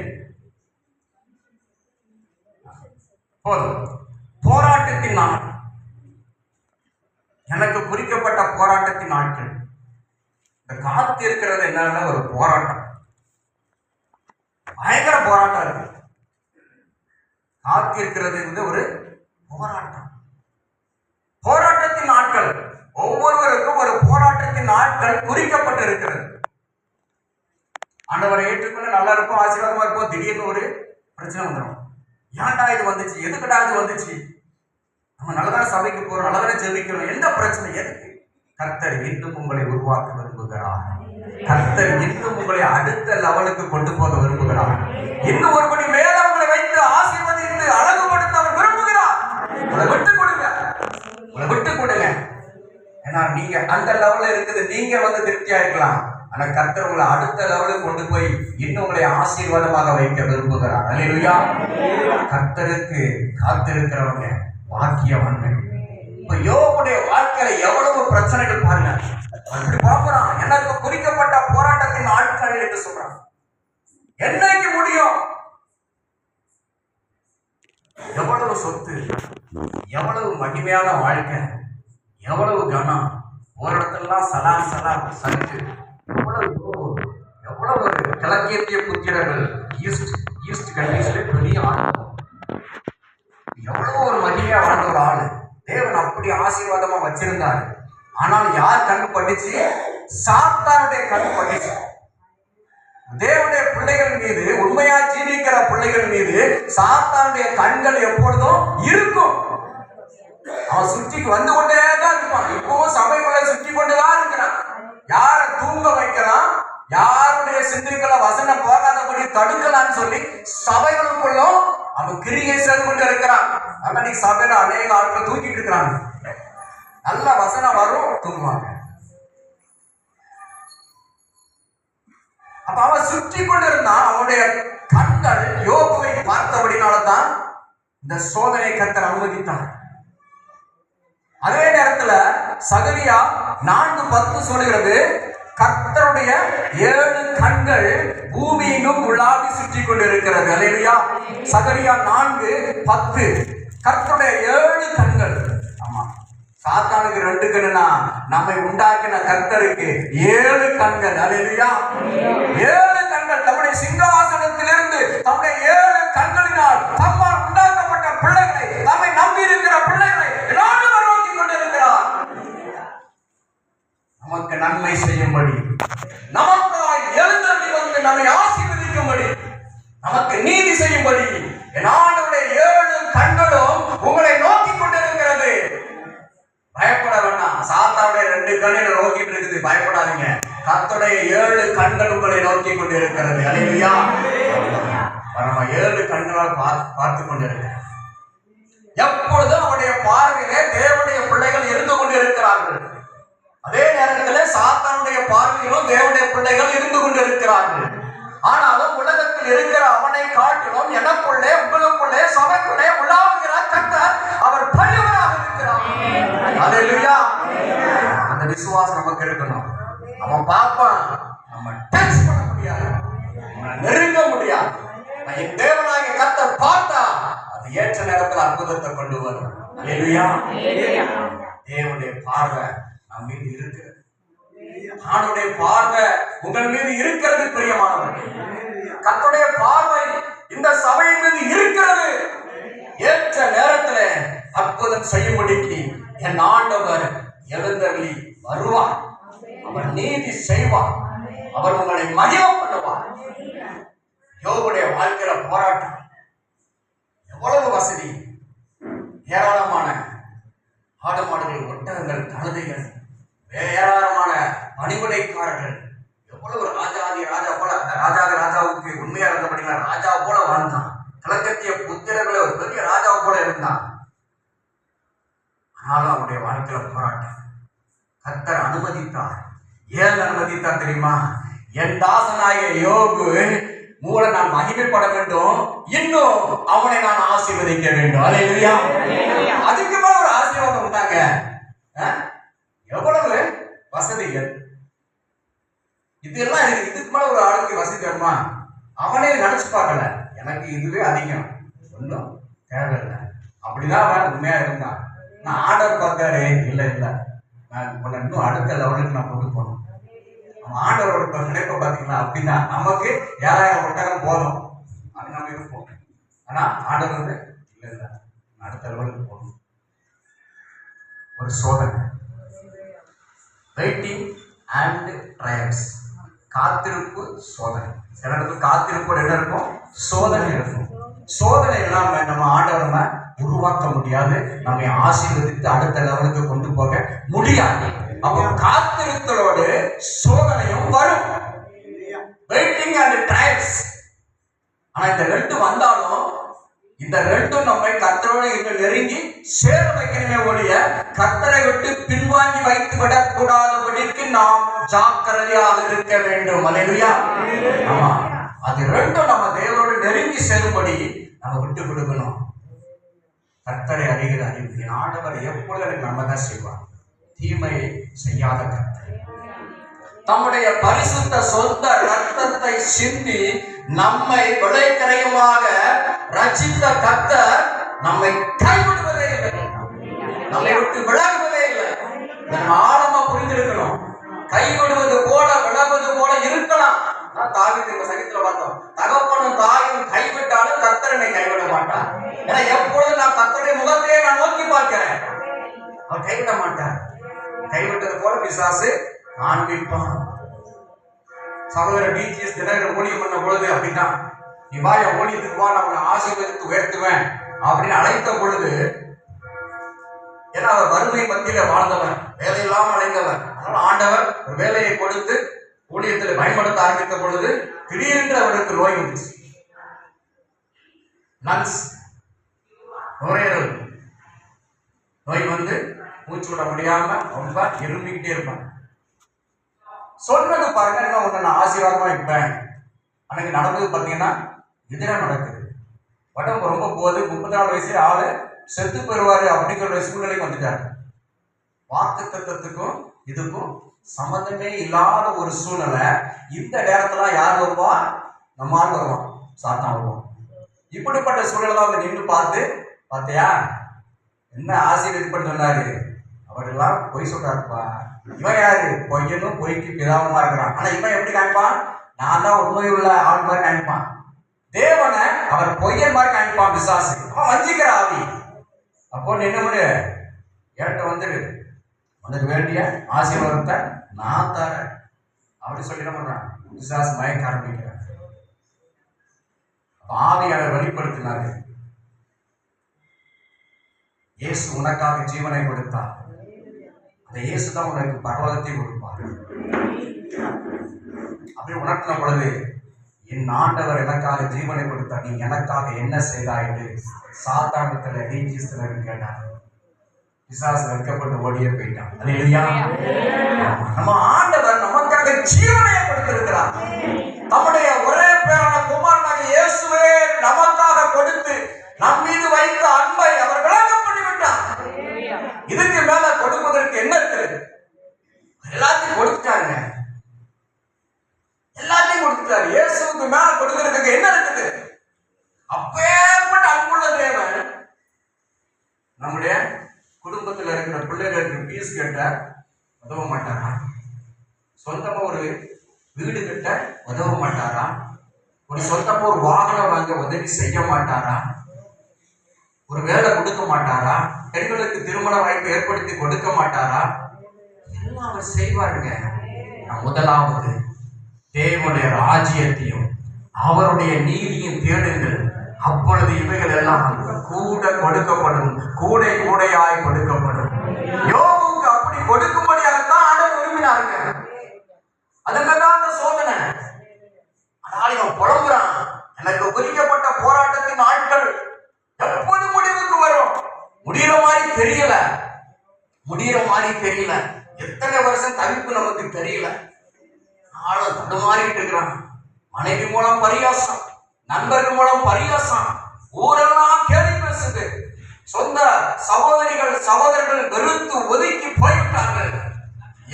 A: போராட்டத்தின் நாள், எனக்கு குறிக்கப்பட்ட போராட்டத்தின் நாட்கள். இந்த காத்து இருக்கிறது என்னன்னா ஒரு போராட்டம், பயங்கர போராட்டம் இருக்கு. காத்து இருக்கிறது ஒரு போராட்டம், போராட்டத்தின் நாட்கள். ஒவ்வொருவருக்கும் ஒரு போராட்டத்தின் நாட்கள் குறிக்கப்பட்டு இருக்கிறது. ஆண்டவரை ஏற்றுக்கொள்ள நல்லா இருக்கும், ஆசீர்வாதமா இருக்கும். திடீர்னு ஒரு பிரச்சனை வந்துடும். ஏன்டா இது வந்துச்சு, எதுக்குடா இது வந்துச்சு? நம்ம நல்லதான சபைக்கு போறோம், நல்லதான ஜெபிக்கிறோம், எந்த பிரச்சனை எதுக்கு? கர்த்தர் இன்னும் உங்களை உருவாக்க விரும்புகிறார். கர்த்தர் இன்னும் உங்களை அடுத்த லெவலுக்கு கொண்டு போக விரும்புகிறார். இன்னும் ஒருபடி மேல உங்களை வைத்து ஆசீர்வதித்து அழகுபடுத்த அவர் விரும்புகிறார். உங்களை விட்டு கொடுங்க, உங்களை விட்டு கொடுங்க. ஏன்னா நீங்க அந்த லெவல்ல இருக்குது, நீங்க திருப்தியா இருக்கலாம். ஆனா கர்த்தர் உங்களை அடுத்த லெவலுக்கு கொண்டு போய் இன்னும் உங்களை ஆசீர்வாதமாக வைக்க விரும்புகிறார். அல்லேலூயா. கர்த்தருக்கு காத்திருக்கிறவங்க பாக்கியவான்கள். இப்ப யோபுடைய வாழ்க்கையில எவ்வளவு பிரச்சனைகள் பாருங்க. அப்படி பார்க்கிறான், எனக்கு குறிக்கப்பட்ட போராட்டத்தின் நாட்கள் என்று சொல்றான். என்னைக்கு முடியும்? எவ்வளவு சொத்து, எவ்வளவு மகிமையான வாழ்க்கை, எவ்வளவு கனம், ஒரு இடத்துலாம் சலாம் சலாம் சங்கு, எவ்வளவு கிழக்கிய புத்திரர்கள், ஈஸ்ட் கண்ட்ரீஸ்ல பெரிய ஆள், எவ்வளவு ஒரு மகிமையா வாழ்ந்த ஒரு ஆளு. தேவன் அப்படி ஆசீர்வாதமா வச்சிருந்தாரு. ஆனால் யார் கண்ணு பட்டுச்சு? சாத்தானுடைய கண்ணு பட்டுச்சு. தேவனுடைய பிள்ளைகள் மீது, உண்மையா ஜீவிக்கிற பிள்ளைகள் மீது சாத்தானுடைய கண்கள் எப்பொழுதும் இருக்கும். அவன் சுற்றி வந்து கொண்டேதான் இருப்பான். இப்பவும் சபைக்குள்ள சுற்றி கொண்டுதான் இருக்கிறான். யாரை தூங்க வைக்கலாம், யாருடைய சிந்தைக்குள்ள வசனம் போகாதபடி தடுக்கலாம்னு சொல்லி சபைகளுக்குள்ளும் அவன் கிரியை செய்து கொண்டு இருக்கிறான். ஆனா நீ சபையில அநேக ஆட்கள் தூக்கிட்டு இருக்கிறாங்க. நல்ல வசனம் வரும், தூங்குவாங்க. அப்ப அவன் சுற்றி கொண்டு இருந்தான். அவனுடைய கண்கள் யோபுவை பார்த்தபடினால்தான் இந்த சோதனை கர்த்தர் அனுமதித்தார். அதே நேரத்துல சகரியா 4:10 சொல்கிறது, கர்த்தருடைய 7 கண்கள் பூமியிலும் உலாவி சுற்றி கொண்டிருக்கிறது. அல்லேலூயா. சகரியா 4:10. கர்த்தருடைய 7 கண்கள். ஆமா, சாத்தானுக்கு 2 கண்ணுனா நம்மை உண்டாக்கின கர்த்தருக்கு 7 கண்கள். அல்லேலூயா. 7 கண்கள் தம்முடைய சிங்காசனத்திலிருந்து தம்முடைய 7 கண்களினால் தம்மால் உண்டாக்கப்பட்ட பிள்ளைகளை, நம்மை நம்பி இருக்கிற பிள்ளைகளை எல்லாரும் நோக்கி கொண்டிருக்கிறார். நமக்கு நன்மை செய்யும்படி, நமக்காய் எழுந்தருளி வந்து நம்மை ஆசீர்வதிக்கும்படி, நமக்கு நீதி செய்யும்படி என் ஆண்டவருடைய 7 கண்களும் உங்களை நோக்கி கொண்டிருக்கிறது. பயப்பட வேண்டாம். சாத்தானுடைய 2 கண்களை நோக்கிட்டு இருக்குது, பயப்படாதீங்க. கர்த்தருடைய 7 கண்கள் உங்களை நோக்கி கொண்டிருக்கிறது. அல்லேலூயா. நம்ம 7 கண்களால் பார்த்து கொண்டிருக்கிறோம். எப்பொழுதும் அவருடைய பார்வையிலே தேவனுடைய பிள்ளைகள் இருந்து கொண்டிருக்கிறார்கள். அதே நேரத்தில் சாத்தானுடைய பார்வையிலும் தேவனுடைய பிள்ளைகள் இருந்து கொண்டிருக்கிறார்கள். ஆனாலும் உலகத்தில் இருக்கிற அவனை காட்டிலும் எனக்குள்ளே, உங்களுக்குள்ளே, சபைக்குள்ளே உலாவுகிற கர்த்தர் அவர் பெரியவராக இருக்கிறார். அல்லேலூயா. அந்த விசுவாசம் நமக்கு இருக்கணும். அவன் பார்ப்பான், நம்ம டச் பண்ண முடியாது, நம்ம நெருங்க முடியாது. என் தேவனாகிய கர்த்தர் பார்த்தா அது ஏற்ற நேரத்தில் அற்புதத்தை கொண்டு வரும். அல்லேலூயா. தேவனுடைய பார்வை நம் மீது இருக்கிறது. ஆண்டுடைய பார்வை உங்கள் மீது இருக்கிறது. பிரியமானவர்கள், கர்த்தருடைய பார்வை இந்த சபையின் மீது இருக்கிறது. ஏற்ற நேரத்தில் அற்புதம் செய்யும்படிக்கு என் ஆண்டவர் எழுந்தருளி வருவார். அவர் நீதி செய்வார். அவர் உங்களை மகிமை பண்ணுவார். யோபுடைய வாழ்க்கையில போராட்டம் எவ்வளவு வசதி, ஏராளமான ஆடு மாடுகள், ஒட்டகங்கள், கழுதைகள், ஏராளமான பணிவிடைக்காரர்கள், எவ்வளவு ராஜாதி ராஜா போல, அந்த ராஜாதி ராஜாவுக்கு உண்மையா இருந்தபடினா ராஜா போல வாழ்ந்தான். கிழக்கத்திய புத்திரர்களை ஒரு பெரிய ராஜா போல இருந்தான். ஆனாலும் அவருடைய வாழ்க்கையில போராட்டம். கர்த்தர் அனுமதித்தார். ஏன் அனுமதித்தார் தெரியுமா? என் தாசனாகிய யோபு மூல நான் மகிமைப்பட வேண்டும், இன்னும் அவனை நான் ஆசீர்வதிக்க வேண்டும். அல்லேலூயா. அதுக்கு மேல ஒரு ஆசீர்வாதம் உண்டாங்க. எவ்வளவு வசதிகள் இதெல்லாம் இருக்கு. இதுக்கு மேல ஒரு ஆளுக்கு வசதி வருமா? அவனே நினைச்சு பார்க்கல, எனக்கு இதுவே அதிகம், ஒன்றும் தேவையில்லை. அப்படிதான் அவன் உண்மையா இருந்தான். நான் ஆர்டர் பார்த்தாரு, இல்லை இல்லை நான் உன்னை இன்னும் அடுத்த லெவலுக்கு நான் கொண்டு போகணும். அவன் ஆண்டவரோட நினைப்ப பார்த்தீங்களா? அப்படின்னா நமக்கு 7000 ஒட்டகம் போதும், அது நம்ம இருப்போம். ஆனா ஆண்டவர் வந்து இல்லை இல்லை அடுத்த லெவலுக்கு போகணும். ஒரு சோதனை, வெயிட்டிங் அண்ட் ட்ரையல்ஸ், காத்திருப்பு சோதனை. சில இடத்துல காத்திருப்போட என்ன இருக்கும்? சோதனை இருக்கும். சோதனை இல்லாம நம்ம ஆண்டவரை உருவாக்க முடியாது, நம்மை ஆசீர்வதித்து அடுத்த லெவலுக்கு கொண்டு போக முடியாது. அப்போ காத்திருத்தலோடு சோதனையும் வரும், வெயிட்டிங் அண்ட் ட்ரையல்ஸ். ஆனா இந்த ரெண்டு வந்தாலும் இந்த ரெண்டும் நம்மை கர்த்தரோடு இங்கு நெருங்கி சேர வைக்கணுமே ஒழிய கர்த்தரை விட்டு பின்வாங்கி வைத்து விடக்கூடாதபடிக்கு நாம் ஜாக்கிரதையாக இருக்க வேண்டும். அல்லேலூயா. ஆமா, அது ரெண்டும் நம்ம தேவனோடு நெருங்கி சேரும்படி நம்ம விட்டு கொடுக்கணும். கர்த்தரை அறிகிற அறிவு, என் ஆண்டவர் எப்பொழுது எனக்கு நன்மைதான் செய்வார், தீமையை செய்யாத கர்த்தர். தம்முடைய பரிசுத்த சொந்த ரத்தத்தை சிந்தி நம்மை விளைக்கரையுமாக ரட்சித்த கர்த்தர் நம்மை கைவிடுவதே இல்லை, நம்மை விட்டு விலகுவதே இல்லை. நம்ம ஆழமா புரிந்திருக்கணும். கைவிடுவது போல விலகுவது போல இருக்கலாம். தாவீது சங்கீதத்துல பார்த்தோம், தகப்பனும் தாயும் கைவிட்டாலும் கர்த்தர் என்னை கைவிட மாட்டார். ஏன்னா எப்பொழுது நான் கர்த்தருடைய முகத்தையே நான் நோக்கி பார்க்கிறேன், அவர் கைவிட மாட்டார். கைவிட்டது போல பிசாசு காண்பிப்பான். சகோதரர் டிஜிஎஸ் தினகரன் ஊழியம் பண்ண பொழுது அப்படின்னா, நீ வா என் ஊழியத்துக்கு வா, நான் உன்னை ஆசீர்வதித்து உயர்த்துவேன் அப்படின்னு அழைத்த பொழுது, ஏன்னா அவர் வறுமை மத்தியில வாழ்ந்தவர், வேலையில்லாமல் அடைந்தவர். அதனால ஆண்டவர் ஒரு வேலையை கொடுத்து ஊழியத்தில் பயன்படுத்த ஆரம்பித்த பொழுது திடீரென்று அவருக்கு நோய் வந்துச்சு. லங்ஸ், நுரையீரல் நோய் வந்து மூச்சு விட முடியாம ரொம்ப இருமிக்கிட்டே இருப்பாங்க. சொன்னது பாருங்க, என்ன ஒண்ணு நான் ஆசீர்வாதமா இருப்பேன். அன்னைக்கு நடந்தது பார்த்தீங்கன்னா எதிராக நடக்குது. உடம்பு ரொம்ப போகுது. 34 வயசுல ஆளு செத்து பெறுவாரு அப்படிங்கிற சூழ்நிலைக்கு வந்துட்டாரு. வாக்கு தத்துவத்துக்கும் இதுக்கும் சம்பந்தமே இல்லாத ஒரு சூழ்நிலை. இந்த நேரத்துல யார் வருவா? நம்மால் வருவான், சாத்தான் வருவான். இப்படிப்பட்ட சூழ்நிலை தான் வந்து நின்று பார்த்து, பார்த்தியா என்ன ஆசீர்வதிப்பன்னு சொன்னாரு, அவரெல்லாம் பொய் சொல்றாருப்பா. இவன் யாரு? பொய்யனும் பொய்க்கு பிதாவுமா இருக்கிறான். ஆனா இவன் எப்படி காமிப்பான்? நான் தான் உண்மை உள்ள ஆள் மாதிரி காமிப்பான். தேவனை அவர் பொய்யன் மாதிரி காமிப்பான் பிசாசு. அவன் வஞ்சிக்கிற ஆவி. அப்போ என்ன பண்ணு, என்கிட்ட வந்துடு, உனக்கு வேண்டிய ஆசீர்வாதத்தை நான் தரேன் அப்படி சொல்லி என்ன பண்றான்? பிசாசு மயக்க ஆரம்பிக்கிறான். ஆவியை வெளிப்படுத்தினாரு. இயேசு உனக்காக ஜீவனை கொடுத்தார். அந்த இயேசு தான் உனக்கு பரலோகத்தை கொடுப்பார். அப்படி உணர்த்தின பொழுது, என் ஆண்டவர் எனக்காக ஜீவனை கொடுத்தார், நீ எனக்காக என்ன செய்தாய் என்று சாத்தானத்துல டீச்சிஸ்தனர் கேட்டார். பிசாசு வெட்கப்பட்டு ஓடியே போயிட்டான். அல்லேலூயா. நம்ம ஆண்டவர் நமக்காக ஜீவனை கொடுத்திருக்கிறார். நம்முடைய ஒரே பேரான குமாரனாகிய இயேசுவே நமக்காக கொடுத்து நம் மீது வைத்த அன்பை அவர் விளங்க பண்ணிவிட்டார். இதுக்கு மேல கொடுப்பதற்கு என்ன இருக்குது? கட்ட உதவ மாட்டாரா? சொந்தமா ஒரு வீடு கட்ட உதவ மாட்டாரா? ஒரு சொந்தமா ஒரு வாகனம் வாங்க உதவி செய்ய மாட்டாரா? ஒரு வேலை கொடுக்க மாட்டாரா? பெண்களுக்கு திருமண வாய்ப்பு ஏற்படுத்தி கொடுக்க மாட்டாரா? எல்லாம் அவர் செய்வாருங்க. முதலாவது தேவனுடைய ராஜ்யத்தையும் அவருடைய நீதியும் தேடுங்கள், அப்பொழுது இவைகள் எல்லாம் கூட கொடுக்கப்படும், கூடை கூடையாய் கொடுக்கப்படும். யோபுவுக்கு அப்படி கொடுக்கும்படியாகத்தான் ஆண்டவர் விரும்பினாருங்க. அதுக்குதான் அந்த சோதனை. ஆனால் இவன் புலம்புறான், எனக்கு குறிக்கப்பட்ட போராட்டத்தின் நாட்கள் எப்போது முடிவுக்கு வரும்? முடிகிற மாதிரி தெரியல, முடிகிற மாதிரி தெரியல. எத்தனை வருஷம் தவிப்பு நமக்கு தெரியல. ஆளும் தடுமாறிட்டு இருக்கிறான். மனைவி மூலம் பரியாசம், நண்பர்கள் மூலம் பரியாசம், ஊரெல்லாம் கேள்வி பேசுது. சொந்த சகோதரிகள் சகோதரர்கள் வெறுத்து ஒதுக்கி போய்விட்டார்கள்.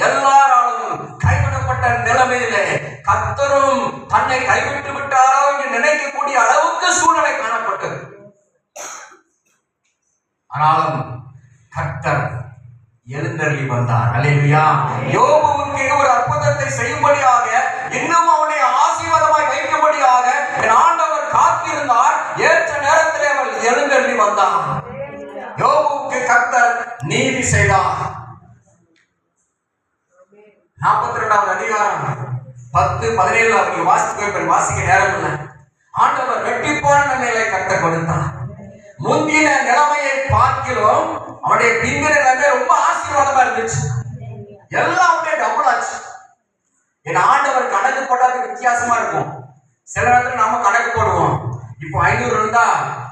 A: எல்லாராலும் கைவிடப்பட்ட நிலைமையிலே கர்த்தரும் தன்னை கைவிட்டு விட்டாரோ என்று நினைக்கக்கூடிய அளவுக்கு சூழ்நிலை காணப்பட்டது. ஆனாலும் கர்த்தர் எழுந்தருளி வந்தார். அல்லேலூயா. யோபுவுக்கு ஒரு அற்புதத்தை செய்யும்படியாக, இன்னும் அவனை ஆசீர்வாதமாய் வைக்கும்படியாக என் ஆண்டவர் காத்திருந்தார். ஏற்ற நேரத்திலே அவர் எழுந்தருளி வந்தார். யோபுவுக்கு கர்த்தர் நீதி செய்தார். 42வது அதிகாரம் 10-17 வாசிக்க நேரம் இல்லை. ஆண்டவர் வெட்டிப்பான நிலையை கர்த்தர் கொடுத்தார். முந்தின நிலைமையை பார்க்கிறோம், அவனுடைய பிந்தின நிலைமை ரொம்ப ஆசீர்வாதமா இருந்துச்சு. எல்லாம் அப்படியே டபுள் ஆச்சு. என் ஆண்டவர் கணக்கு போட்டாது வித்தியாசமா இருக்கும். சில நேரத்துல நாம கணக்கு போடுவோம், இப்போ 500 இருந்தா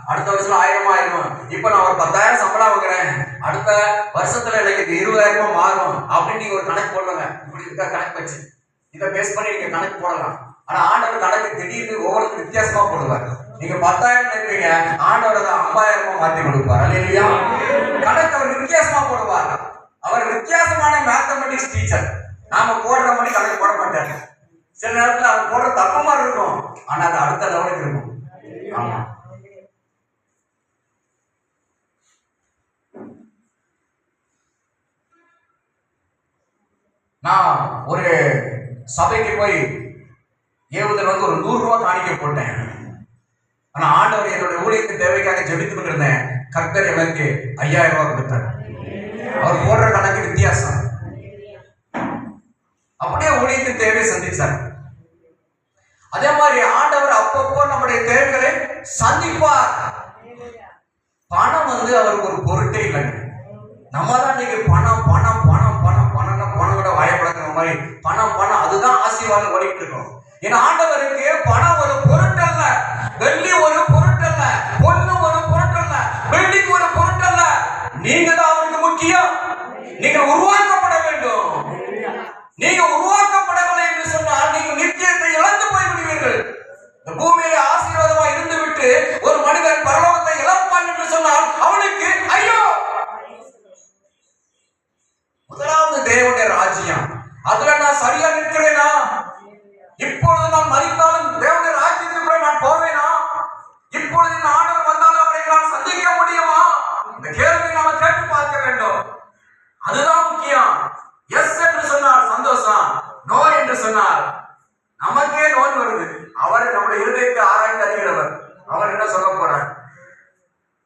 A: அடுத்த வருஷம் 1000 ஆயிரும். இப்ப நான் ஒரு 10,000 சம்பளம் வாங்குறேன், அடுத்த வருஷத்துல எனக்கு 20,000 மாறும் அப்படின்னு நீங்க ஒரு கணக்கு போடுவாங்க. இப்படி இருக்கா கணக்கு வச்சு இதை பேஸ் பண்ணி நீங்க கணக்கு போடலாம். ஆனா ஆண்டவர் கணக்கு திடீர்னு ஒவ்வொருத்தரும் வித்தியாசமா போடுவார். நீங்க 10,000 நினைப்பீங்க, ஆண்டவர் 50,000 மாத்தி கொடுப்பார். அல்லேலூயா. கணக்கு அவர் வித்தியாசமா போடுவார். அவர் வித்தியாசமான மேத்தமெட்டிக்ஸ் டீச்சர். நாம போடுற மாதிரி கணக்கு போட மாட்டாரு. சில நேரத்துல அவர் போடுற தப்பு மாதிரி இருக்கும், ஆனா அது அடுத்த லெவலுக்கு இருக்கும். ஆமா. நான் ஒரு சபைக்கு போய் ஏவுதல் ஒரு 100 ரூபாய் காணிக்க போட்டேன். ஆனா ஆண்டவர் என்னுடைய ஊழியத்தின் தேவைக்காக ஜெபித்துக் கொண்டிருந்தேன். கர்த்தர் எனக்கு 5,000 ரூபாய் கொடுத்தார். அவர் போடுற கணக்கு வித்தியாசம். அப்படியே ஊழியத்தின் தேவையை சந்திச்சார். அதே மாதிரி ஆண்டவர் அப்பப்போ நம்முடைய தேவைகளை சந்திப்பார். பணம் அவருக்கு ஒரு பொருட்டே இல்லைங்க. நம்ம தான் இன்னைக்கு பணம் பணம் பணம் பணம் பணம் பணம் கூட வாயப்படக்கிற மாதிரி பணம் பணம் அதுதான் ஆசீர்வாதம் ஓடிட்டு இருக்கோம். என் ஆண்டவருக்கு பணம் ஒரு பொருட்டல்ல, வெள்ளி ஒரு பொருட்டல்ல, பொண்ணு ஒரு பொருட்டல்ல, பில்டிங் ஒரு பொருட்டல்ல. நீங்க தான் அவருக்கு முக்கியம். நீங்க உருவாக்கப்பட வேண்டும். நீங்க உருவாக்கப்படவில்லை என்று சொன்னால் நீங்க நித்தியத்தை இழந்து போய் விடுவீர்கள். இந்த பூமியில ஆசீர்வாதமா இருந்து விட்டு ஒரு மனிதன் பரலோகத்தை இழப்பான் என்று சொன்னால் அவனுக்கு ஐயோ. முதலாவது தேவனுடைய ராஜ்யம். அதுல நான் சரியா நிற்கிறேனா? இப்பொழுது நான் மரித்தாலும் தேவனுடைய ராஜ்யத்துக்குள்ள நான் போவேனா? இப்பொழுது இந்த ஆண்டவர் வந்தாலும் அவரை நான் சந்திக்க முடியுமா? இந்த கேள்வி நாம கேட்டு பார்க்க வேண்டும். அதுதான் முக்கியம். எஸ் என்று சொன்னால் சந்தோஷம், நோ என்று சொன்னால் நமக்கே நோய் வருது. அவர் நம்முடைய இருதயத்தை ஆராய்ந்து அறிகிறவர். அவர் என்ன சொல்ல போறார்?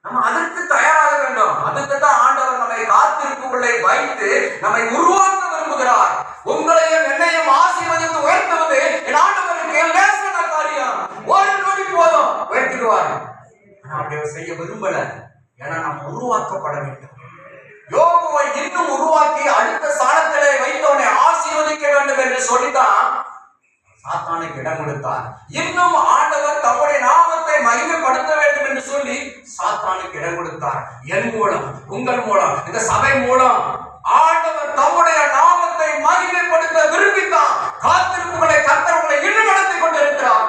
A: நம்ம அதற்கு தயாராக வேண்டும். அதுக்கு தான் ஆண்டவர் நம்மை காத்திருப்புகளை வைத்து நம்மை உருவாக்க விரும்புகிறார். உங்களையும் என்னையும் ஆசீர்வதித்து உயர்த்துவது என் ஆண்டவருக்கு லேசான காரியம். ஒரு நொடி போதும் உயர்த்திடுவார். அப்படி செய்ய விரும்பல. ஏன்னா நாம் உருவாக்கப்பட வேண்டும். யோபுவை இன்னும் உருவாக்கி அடுத்த ஸ்தானத்திலே வைத்தவனை ஆசீர்வதிக்க வேண்டும் என்று சொல்லித்தான் சாத்தானுக்கு இடம் கொடுத்தார். இன்னும் ஆண்டவர் தம்முடைய நாமத்தை மகிமைப்படுத்த வேண்டும் என்று சொல்லி சாத்தானுக்கு இடம் கொடுத்தார். என் மூலம், உங்கள் மூலம், இந்த சபை மூலம் ஆண்டவர் தம்முடைய நாமத்தை மகிமைப்படுத்த விரும்பித்தான் காத்திருப்புகளை கர்த்தர் உங்களை இன்னும் நடத்தி கொண்டிருக்கிறார்.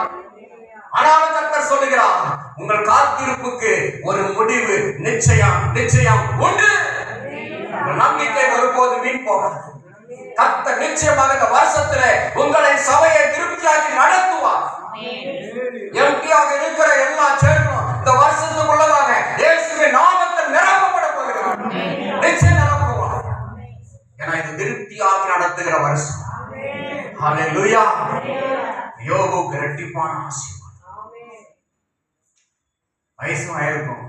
A: ஆனால் கர்த்தர் சொல்லுகிறார், உங்கள் காத்திருப்புக்கு ஒரு முடிவு நிச்சயம் நிச்சயம் உண்டு. நம்பிக்கை ஒருபோது வீண் போகாது. கர்த்தர் நிச்சயமாக இந்த வருஷத்திலே உங்களை சபையை திருப்தியாக்கி நடத்துவார். எம்டியாக இருக்கிற எல்லா சேர்க்கும் இந்த வருஷத்துக்குள்ளதாக இயேசுவின் நாமத்தில் நிரப்பப்பட போகிறார். நிச்சயம் நிரப்புவார். வயசும் ஆயிருக்கும்.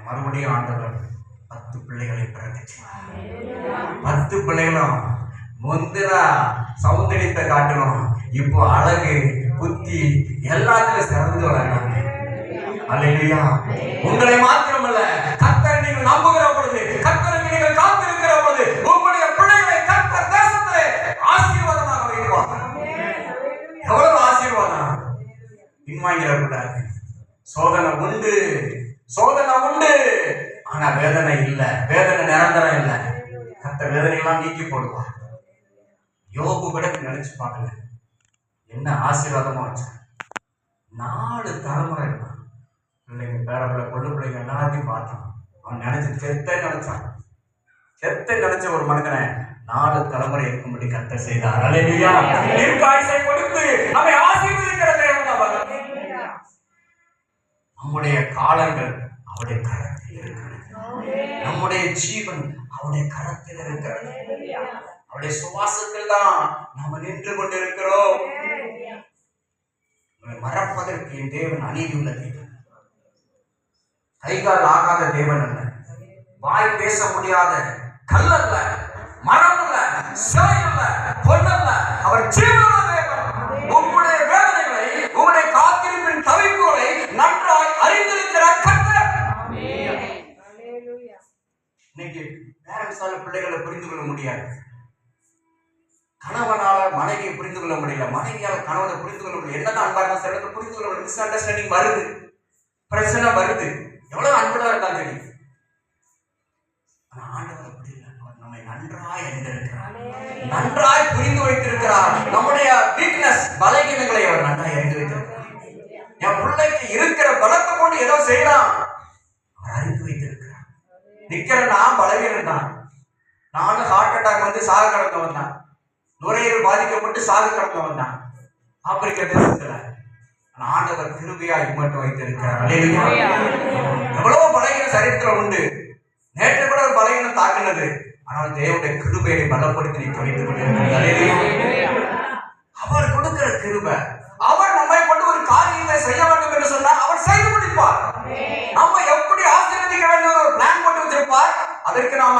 A: மறுபடியும் ஆண்டவர் 10 பிள்ளைகளை பிறந்துச்சு. 10 பிள்ளைகளும் முந்தின சௌந்தரியத்தை காட்டணும், இப்போ அழகு புத்தி எல்லாத்திலும் சிறந்து வளர்றாங்க. அல்லேலூயா. உங்களை மாத்திரமல்ல, கர்த்தரை நீங்கள் நம்புகிற பொழுது, கர்த்தருக்கு நீங்கள் காத்திருக்கிற பொழுது, உங்களுடைய பிள்ளைகளை கர்த்தர் தேசத்திலே ஆசீர்வாதமாக வைப்பார். எவ்வளவு ஆசீர்வாதம்! பின்வாங்கிடக்கூடாது. சோதனை உண்டு, சோதனை உண்டு, ஆனா வேதனை இல்ல. வேதனை நிரந்தரம் இல்ல. கர்த்தர் வேதனை எல்லாம் நீக்கி போடுவார். யோபு கூட நினைச்சு பாருங்க, என்ன ஆசீர்வாதமா வச்ச 4 தலைமுறை இருந்தான். பிள்ளைங்க பேரப்பிள்ளை பொண்ணு பிள்ளைங்க எல்லாத்தையும் பார்த்தான். அவன் செத்த நினைச்ச ஒரு மனிதனை 4 தலைமுறை இருக்கும்படி கர்த்தர் செய்தார். அல்லேலூயா. தீர்க்காயுசை கொடுத்து நம்மை ஆசீர்வதிக்கிற தேவன் அவர். நம்முடைய காலங்கள் அவருடைய கரத்தில் இருக்கிறது. நம்முடைய ஜீவன் அவருடைய கரத்தில் இருக்கிறது. அவருடைய சுவாசத்தில் தான் நாம நின்று கொண்டிருக்கிறோம். மறப்பதற்கு என் தேவன் அநீதி உள்ள தேவன், கைகால் ஆகாத தேவன் அல்ல, வாய் பேச முடியாத கல் அல்ல, மரம் அல்ல, சிலை அல்ல, பொன்னல்ல, அவர் ஜீவனுள்ள தேவன். உங்களுடைய வேதனைகளை, உங்களுடைய காத்திருப்பின் தவிப்புகளை நன்றாய் அறிந்திருக்கிற கர்த்தர். இன்னைக்கு பேரண்ட்ஸால பிள்ளைகளை புரிந்து கொள்ள முடியாது. கணவனால மனைவியை புரிந்து கொள்ள முடியல, மனைவியால கணவனை புரிந்து கொள்ள முடியல. என்னதான் அன்பா இருந்தா சிலருக்கு புரிந்து கொள்ள முடியல. மிஸ் அண்டர்ஸ்டாண்டிங் வருது, பிரச்சனை வருது. எவ்வளவு அன்புடா இருந்தாலும் தெரியும். ஆனா ஆண்டவர் அப்படி இல்லை. அவர் நம்மை நன்றாய் அறிந்திருக்கிறார், நன்றாய் புரிந்து வைத்திருக்கிறார். நம்முடைய வீக்னஸ், பலகீனங்களை அவர் நன்றாய் அறிந்து வைத்திருக்கிறார். என் பிள்ளைக்கு இருக்கிற பலத்தை கொண்டு ஏதோ செய்யலாம், அவர் அறிந்து வைத்திருக்கிறார். நிக்கிறேன்னா பலவீனம் தான். நானும் ஹார்ட் அட்டாக் வந்து சாக கடந்தவன் தான். நுரையீரல் பாதிக்கப்பட்டு சாக கடந்தவன் தான் ஆப்பிரிக்க தேசத்துல. ஆண்டவர் கிருபையா இம்மட்டும் வைத்திருக்கிறார். எவ்வளவு பலகீன சரித்திரம் உண்டு. நேற்று கூட ஒரு பலகீனம் தாக்கினது, ஆனால் தேவனுடைய கிருபையை பலப்படுத்தி நீ வைத்துக் கொண்டிருக்கிறார். அவர் கொடுக்கிற கிருபை. அவர் நம்மை கொண்டு ஒரு காரியத்தை செய்ய வேண்டும் என்று சொன்னால் அவர் செய்து முடிப்பார். நம்ம எப்படி ஆசீர்வதிக்க வேண்டும் ஒரு பிளான் போட்டு வச்சிருப்பார். அதற்கு நாம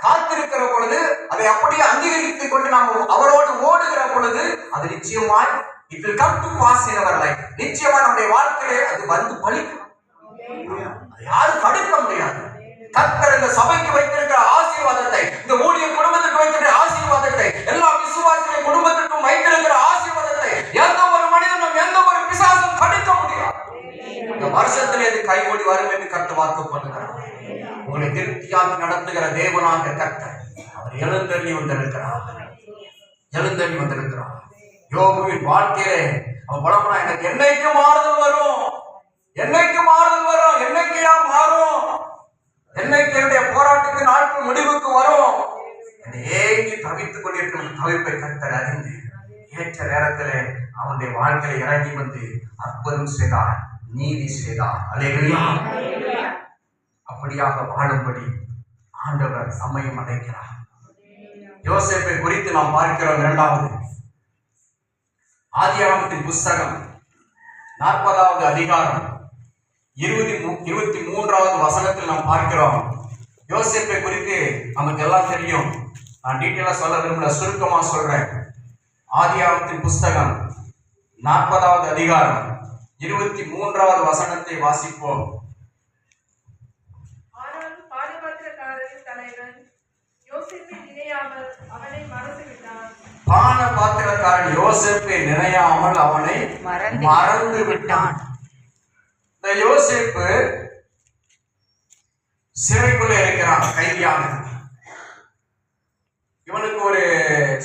A: காத்திருக்கிற பொழுது, அதை அப்படியே அங்கீகரித்துக் கொண்டு நாம் அவரோடு ஓடுகிற பொழுது, அது நிச்சயமாய் it will come to pass in our life. நிச்சயமா நம்முடைய வாழ்க்கையிலே அது வந்து பலிக்கும். யாரும் தடுக்க முடியாது. கர்த்தர் இந்த சபைக்கு வைத்திருக்கிற ஆசீர்வாதத்தை, இந்த ஊழிய குடும்பத்துக்கு வைத்திருக்கிற ஆசீர்வாதத்தை, எல்லா விசுவாசிகளின் குடும்பத்திற்கும் வைத்திருக்கிற ஆசீர்வாதத்தை எந்த ஒரு மனிதனும் எந்த ஒரு பிசாசும் தடுக்க முடியாது. இந்த வருஷத்திலே அது கைகூடி வரும் என்று கர்த்தர் வாக்கு பண்ணுகிறார். உங்களை திருப்தியாக நடத்துகிற தேவனாக கர்த்தர் அவர் எழுந்தருளி வந்திருக்கிறார். எழுந்தருளி வந்திருக்கிறார். யோபுவின் வாழ்க்கையிலே அவன் பலமுறை எனக்கு என்னைக்கு மாறுதல் வரும், என்னைக்கு மாறுதல் வரும், என்னைக்கையா மாறும், என்னைக்கு என்னுடைய போராட்டத்தின் நாட்கள் முடிவுக்கு வரும் என்று ஏங்கி தவித்துக் கொண்டிருக்கிற தவிப்பை கர்த்தர் அறிந்து ஏற்ற நேரத்திலே அவனுடைய வாழ்க்கையை இறங்கி வந்து அற்புதம் செய்தார், நீதி செய்தார். அல்லேலூயா. அப்படியாக வாழும்படி ஆண்டவர் நம்மையும் அழைக்கிறார். யோசேப்பை குறித்து நாம் பார்க்கிறோம். 2வது ஆதியாகமத்தின் புஸ்தகம் 40வது அதிகாரம் 23வது வசனத்தில் நாம் பார்க்கிறோம். யோசேப்பை குறித்து நமக்கு எல்லாம் தெரியும். நான் டீட்டெயிலா சொல்ல விரும்பல, சுருக்கமா சொல்றேன். ஆதியாகமத்தின் புஸ்தகம் 40வது அதிகாரம் 23வது வசனத்தை வாசிப்போம். பான பாத்திரக்காரன் யோசேப்பை நினையாமல் அவனை மறந்து விட்டான். இந்த யோசேப்பு சிறைக்குள்ள இருக்கிறான், கைதியாக. இவனுக்கு ஒரு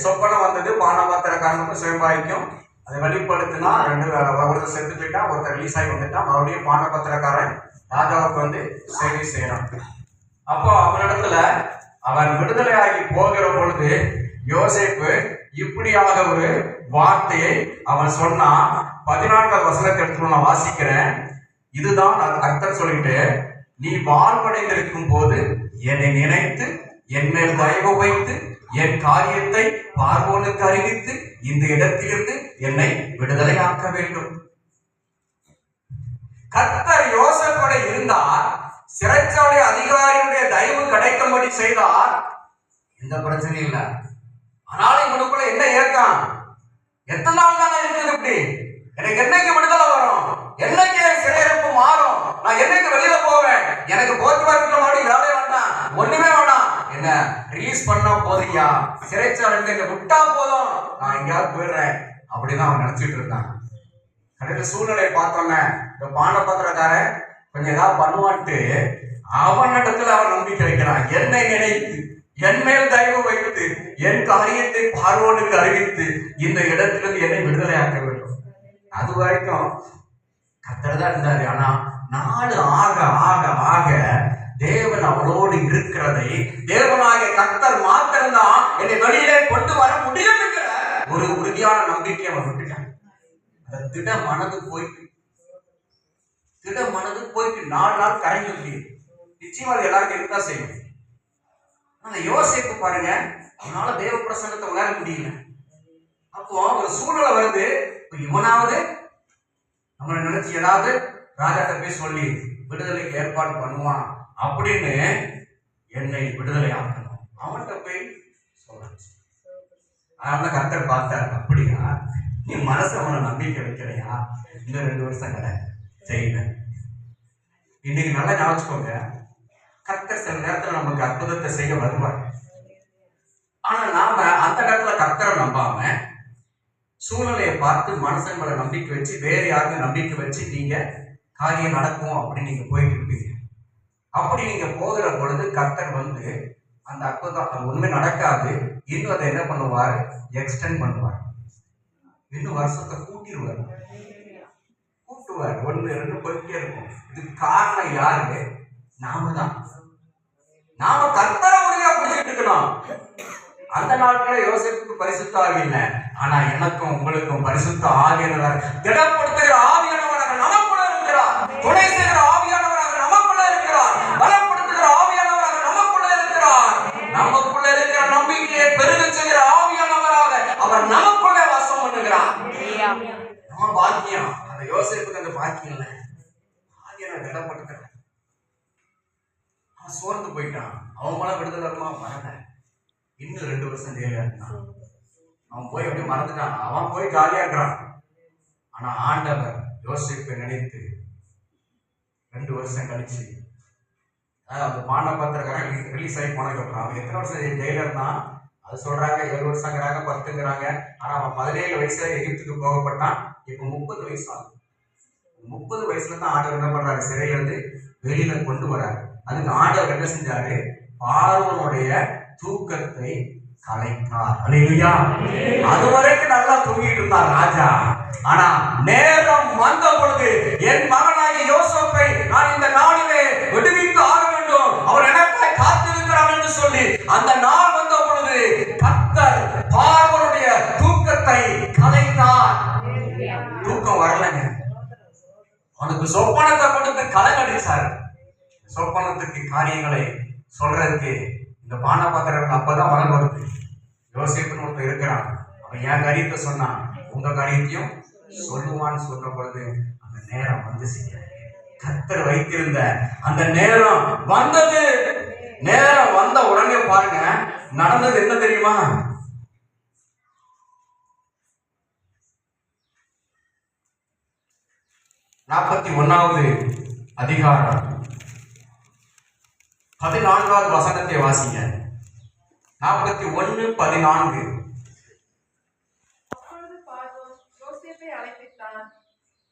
A: சொப்பனம் வந்தது, பான பாத்திரக்காரனுக்கும் சிவபாய்க்கும். அதை வெளிப்படுத்தினா 2 ஒருத்தர் செத்து போயிட்டான், ஒருத்தர் ரிலீஸ் ஆகி வந்துட்டான். மறுபடியும் பான பாத்திரக்காரன் ராஜாவுக்கு வந்து சேவை செய்யறான். அப்போ அவனிடத்துல அவன் விடுதலையாகி போகிற பொழுது யோசேப்பு இப்படியாக ஒரு வார்த்தையை அவன் சொன்னா. 14வது வசனத்தை எடுத்து நான் வாசிக்கிறேன். இதுதான் அர்த்தம் சொல்லிட்டு, நீ வாழ்வடைந்திருக்கும் போது என்னை நினைத்து என் மேல் தயவு வைத்து என் காரியத்தை பார்வோனுக்கு அறிவித்து இந்த இடத்திலிருந்து என்னை விடுதலையாக்க வேண்டும். சிறைச்சாலை அதிகாரியுடைய தயவு கிடைக்கும்படி செய்தார். எந்த பிரச்சனையும் இல்லை. ஆனாலும் இவனுக்குள்ள என்ன ஏக்கம்? எத்தனை நாள் தானே இருக்குது இப்படி? எனக்கு என்னைக்கு விடுதலை வரும்? என்னைக்கு சிறையிருப்பு மாறும்? நான் என்னைக்கு வெளியில போவேன்? எனக்கு போக்குவரத்து மாதிரி வேலை வேண்டாம், ஒண்ணுமே வேண்டாம். என்ன ரிலீஸ் பண்ணா போதியா, சிறைச்சாலை விட்டா போதும், நான் எங்கேயாவது போயிடுறேன் அப்படிதான் அவன் நினைச்சிட்டு இருந்தான். கடையில சூழ்நிலையை பார்த்தோன்னே இந்த பானபத்திரக்காரன் கொஞ்சம் ஏதாவது பண்ணுவான்ட்டு அவனிடத்துல அவன் நம்பிக்கை வைக்கிறான். என்னை நினைத்து என் மேல் தயவு வைத்து என் காரியத்தை பார்வோனுக்கு அறிவித்து இந்த இடத்திலிருந்து என்னை விடுதலையாக்க வேண்டும். அது வரைக்கும் கர்த்தர் தான் இருந்தாரு. ஆனா நாள் ஆக ஆக ஆக தேவன் அவளோடு இருக்கிறதை, தேவனாகிய கர்த்தர் மாத்திரம்தான் என்னை வெளியிலே கொண்டு வர முடியும் என்கிற ஒரு உறுதியான நம்பிக்கை அவன் விட்டுட்டான். அந்த திட மனது போயிட்டு 4 நாள் கரைஞ்சு முடியும். நிச்சயமா அது எல்லாருக்கும் இருக்கதான் செய்யும். அந்த யோசிப்பு பாருங்க, அவனால தேவ பிரசன்னத்தை உணர முடியல. அப்போ ஒரு சூழ்நிலை வருது, இவனாவது நம்மளை நினைச்சு ஏதாவது ராஜாட்ட போய் சொல்லி விடுதலைக்கு ஏற்பாடு பண்ணுவான் அப்படின்னு என்னை விடுதலை ஆக்கணும், அவன்கிட்ட போய் சொல்றான். அதனால கர்த்தர் பார்த்தார், அப்படியா நீ மனசு அவனை நம்பிக்கை வைக்கிறையா? இந்த 2 வருஷம் கடை செய்வேன். இன்னைக்கு நல்லா ஞாபகிச்சுக்கோங்க, கர்த்தர் சில நேரத்துல நமக்கு அற்புதத்தை செய்ய வருவார். ஆனா நாம அந்த நேரத்துல கர்த்தரை நம்பாம சூழ்நிலையை பார்த்து மனுஷன் மேல நம்பிக்கை வச்சு வேற யாருக்கும் நம்பிக்கை வச்சு நீங்க காரியம் நடக்கும் அப்படின்னு நீங்க போயிட்டு இருப்பீங்க. அப்படி நீங்க போகிற பொழுது கர்த்தர் வந்து அந்த அற்புதம் ஒண்ணுமே நடக்காது. இன்னும் அதை என்ன பண்ணுவார்? எக்ஸ்டெண்ட் பண்ணுவார். இன்னும் வருஷத்தை கூட்டுவார். 1 2 போயிட்டே இருக்கும். இதுக்கு காரணம் யாரு? நாம தான். நாம கர்த்தரை உறுதியா பிடிச்சிட்டு இருக்கணும். அந்த நாட்களே யோசேப்புக்கு பரிசுத்த ஆவி இல்லை. ஆனா எனக்கும் உங்களுக்கும் பரிசுத்த ஆவியானவர், திடப்படுத்துகிற ஆவியானவராக நமக்குள்ள இருக்கிறார். துணை செய்கிற ஆவியானவராக நமக்குள்ள இருக்கிறார். பலப்படுத்துகிற ஆவியானவராக நமக்குள்ள இருக்கிறார். நமக்குள்ள இருக்கிற நம்பிக்கையை பெருக செய்கிற ஆவியானவராக அவர் நமக்குள்ளே வாசம் பண்ணுகிறார். நம்ம பாக்கியம். அந்த யோசேப்புக்கு அந்த பாக்கியம் இல்லை. ஆவியான திடப்படுத்துற சோர்ந்து போயிட்டான். அவன் மேல விடுதலை வரல. இன்னும் 2 வருஷம் ஜெயிலா இருந்தான். அவன் போய் அப்படியே மறந்துட்டான். அவன் போய் ஜாலியா இருக்கிறான். ஆனா ஆண்டவர் யோசேப்பை நினைத்து 2 வருஷம் கழிச்சு, அந்த பானபத்திரக்காரன் ரிலீஸ் ஆகி போனதுக்கு அப்புறம் அவன் எத்தனை வருஷம் ஜெயில இருந்தான்? அது சொல்றாங்க 7 வருஷங்கிறாங்க, 10ங்கிறாங்க. ஆனா அவன் 17 வயசுல எகிப்துக்கு போகப்பட்டான். இப்ப 30 வயசு ஆகும். 30 வயசுல தான் ஆண்டவர் என்ன பண்றாரு? சிறையில இருந்து வெளியில கொண்டு வராரு. அதுக்கு ஆண்டவர் என்ன செஞ்சாரு? பார்வோனுடைய தூக்கத்தை கலைத்தார். அல்லேலூயா. அதுவரைக்கும் நல்லா தூங்கிட்டு இருந்தார் ராஜா. ஆனா நேரம் வந்த பொழுது என் மகனாகிய யோசேப்பை நான் இந்த நாளிலே விடுவித்து ஆக வேண்டும், அவர் எனக்காய் காத்திருக்கிறார் என்று சொல்லி அந்த நாள் வந்த பொழுது கர்த்தர் பார்வோனுடைய தூக்கத்தை கலைத்தார். தூக்கம் வரலங்க. அவனுக்கு சொப்பனத்தை கொடுத்து கலங்கடிச்சார். சொப்பனத்துக்கு காரியங்களை சொல்றதுக்கு இந்த பானபாத்திரம் அப்பதான் வளம் வருது. யோசேப்புன்னு ஒருத்தர் இருக்கிறான். அவன் என் காரியத்தை சொன்னான், உங்க காரியத்தையும் சொல்லுவான்னு சொன்ன பொழுது அந்த நேரம் வந்து கர்த்தர் வைத்திருந்த அந்த நேரம் வந்தது. நேரம் வந்த உடனே பாருங்க நடந்தது என்ன தெரியுமா? நாற்பத்தி 1வது அதிகாரம் 14வது வசனத்தை வாசிங்க. 41:14.
C: அப்பொழுது பார்வோன் யோசேப்பை அழைப்பித்தான்.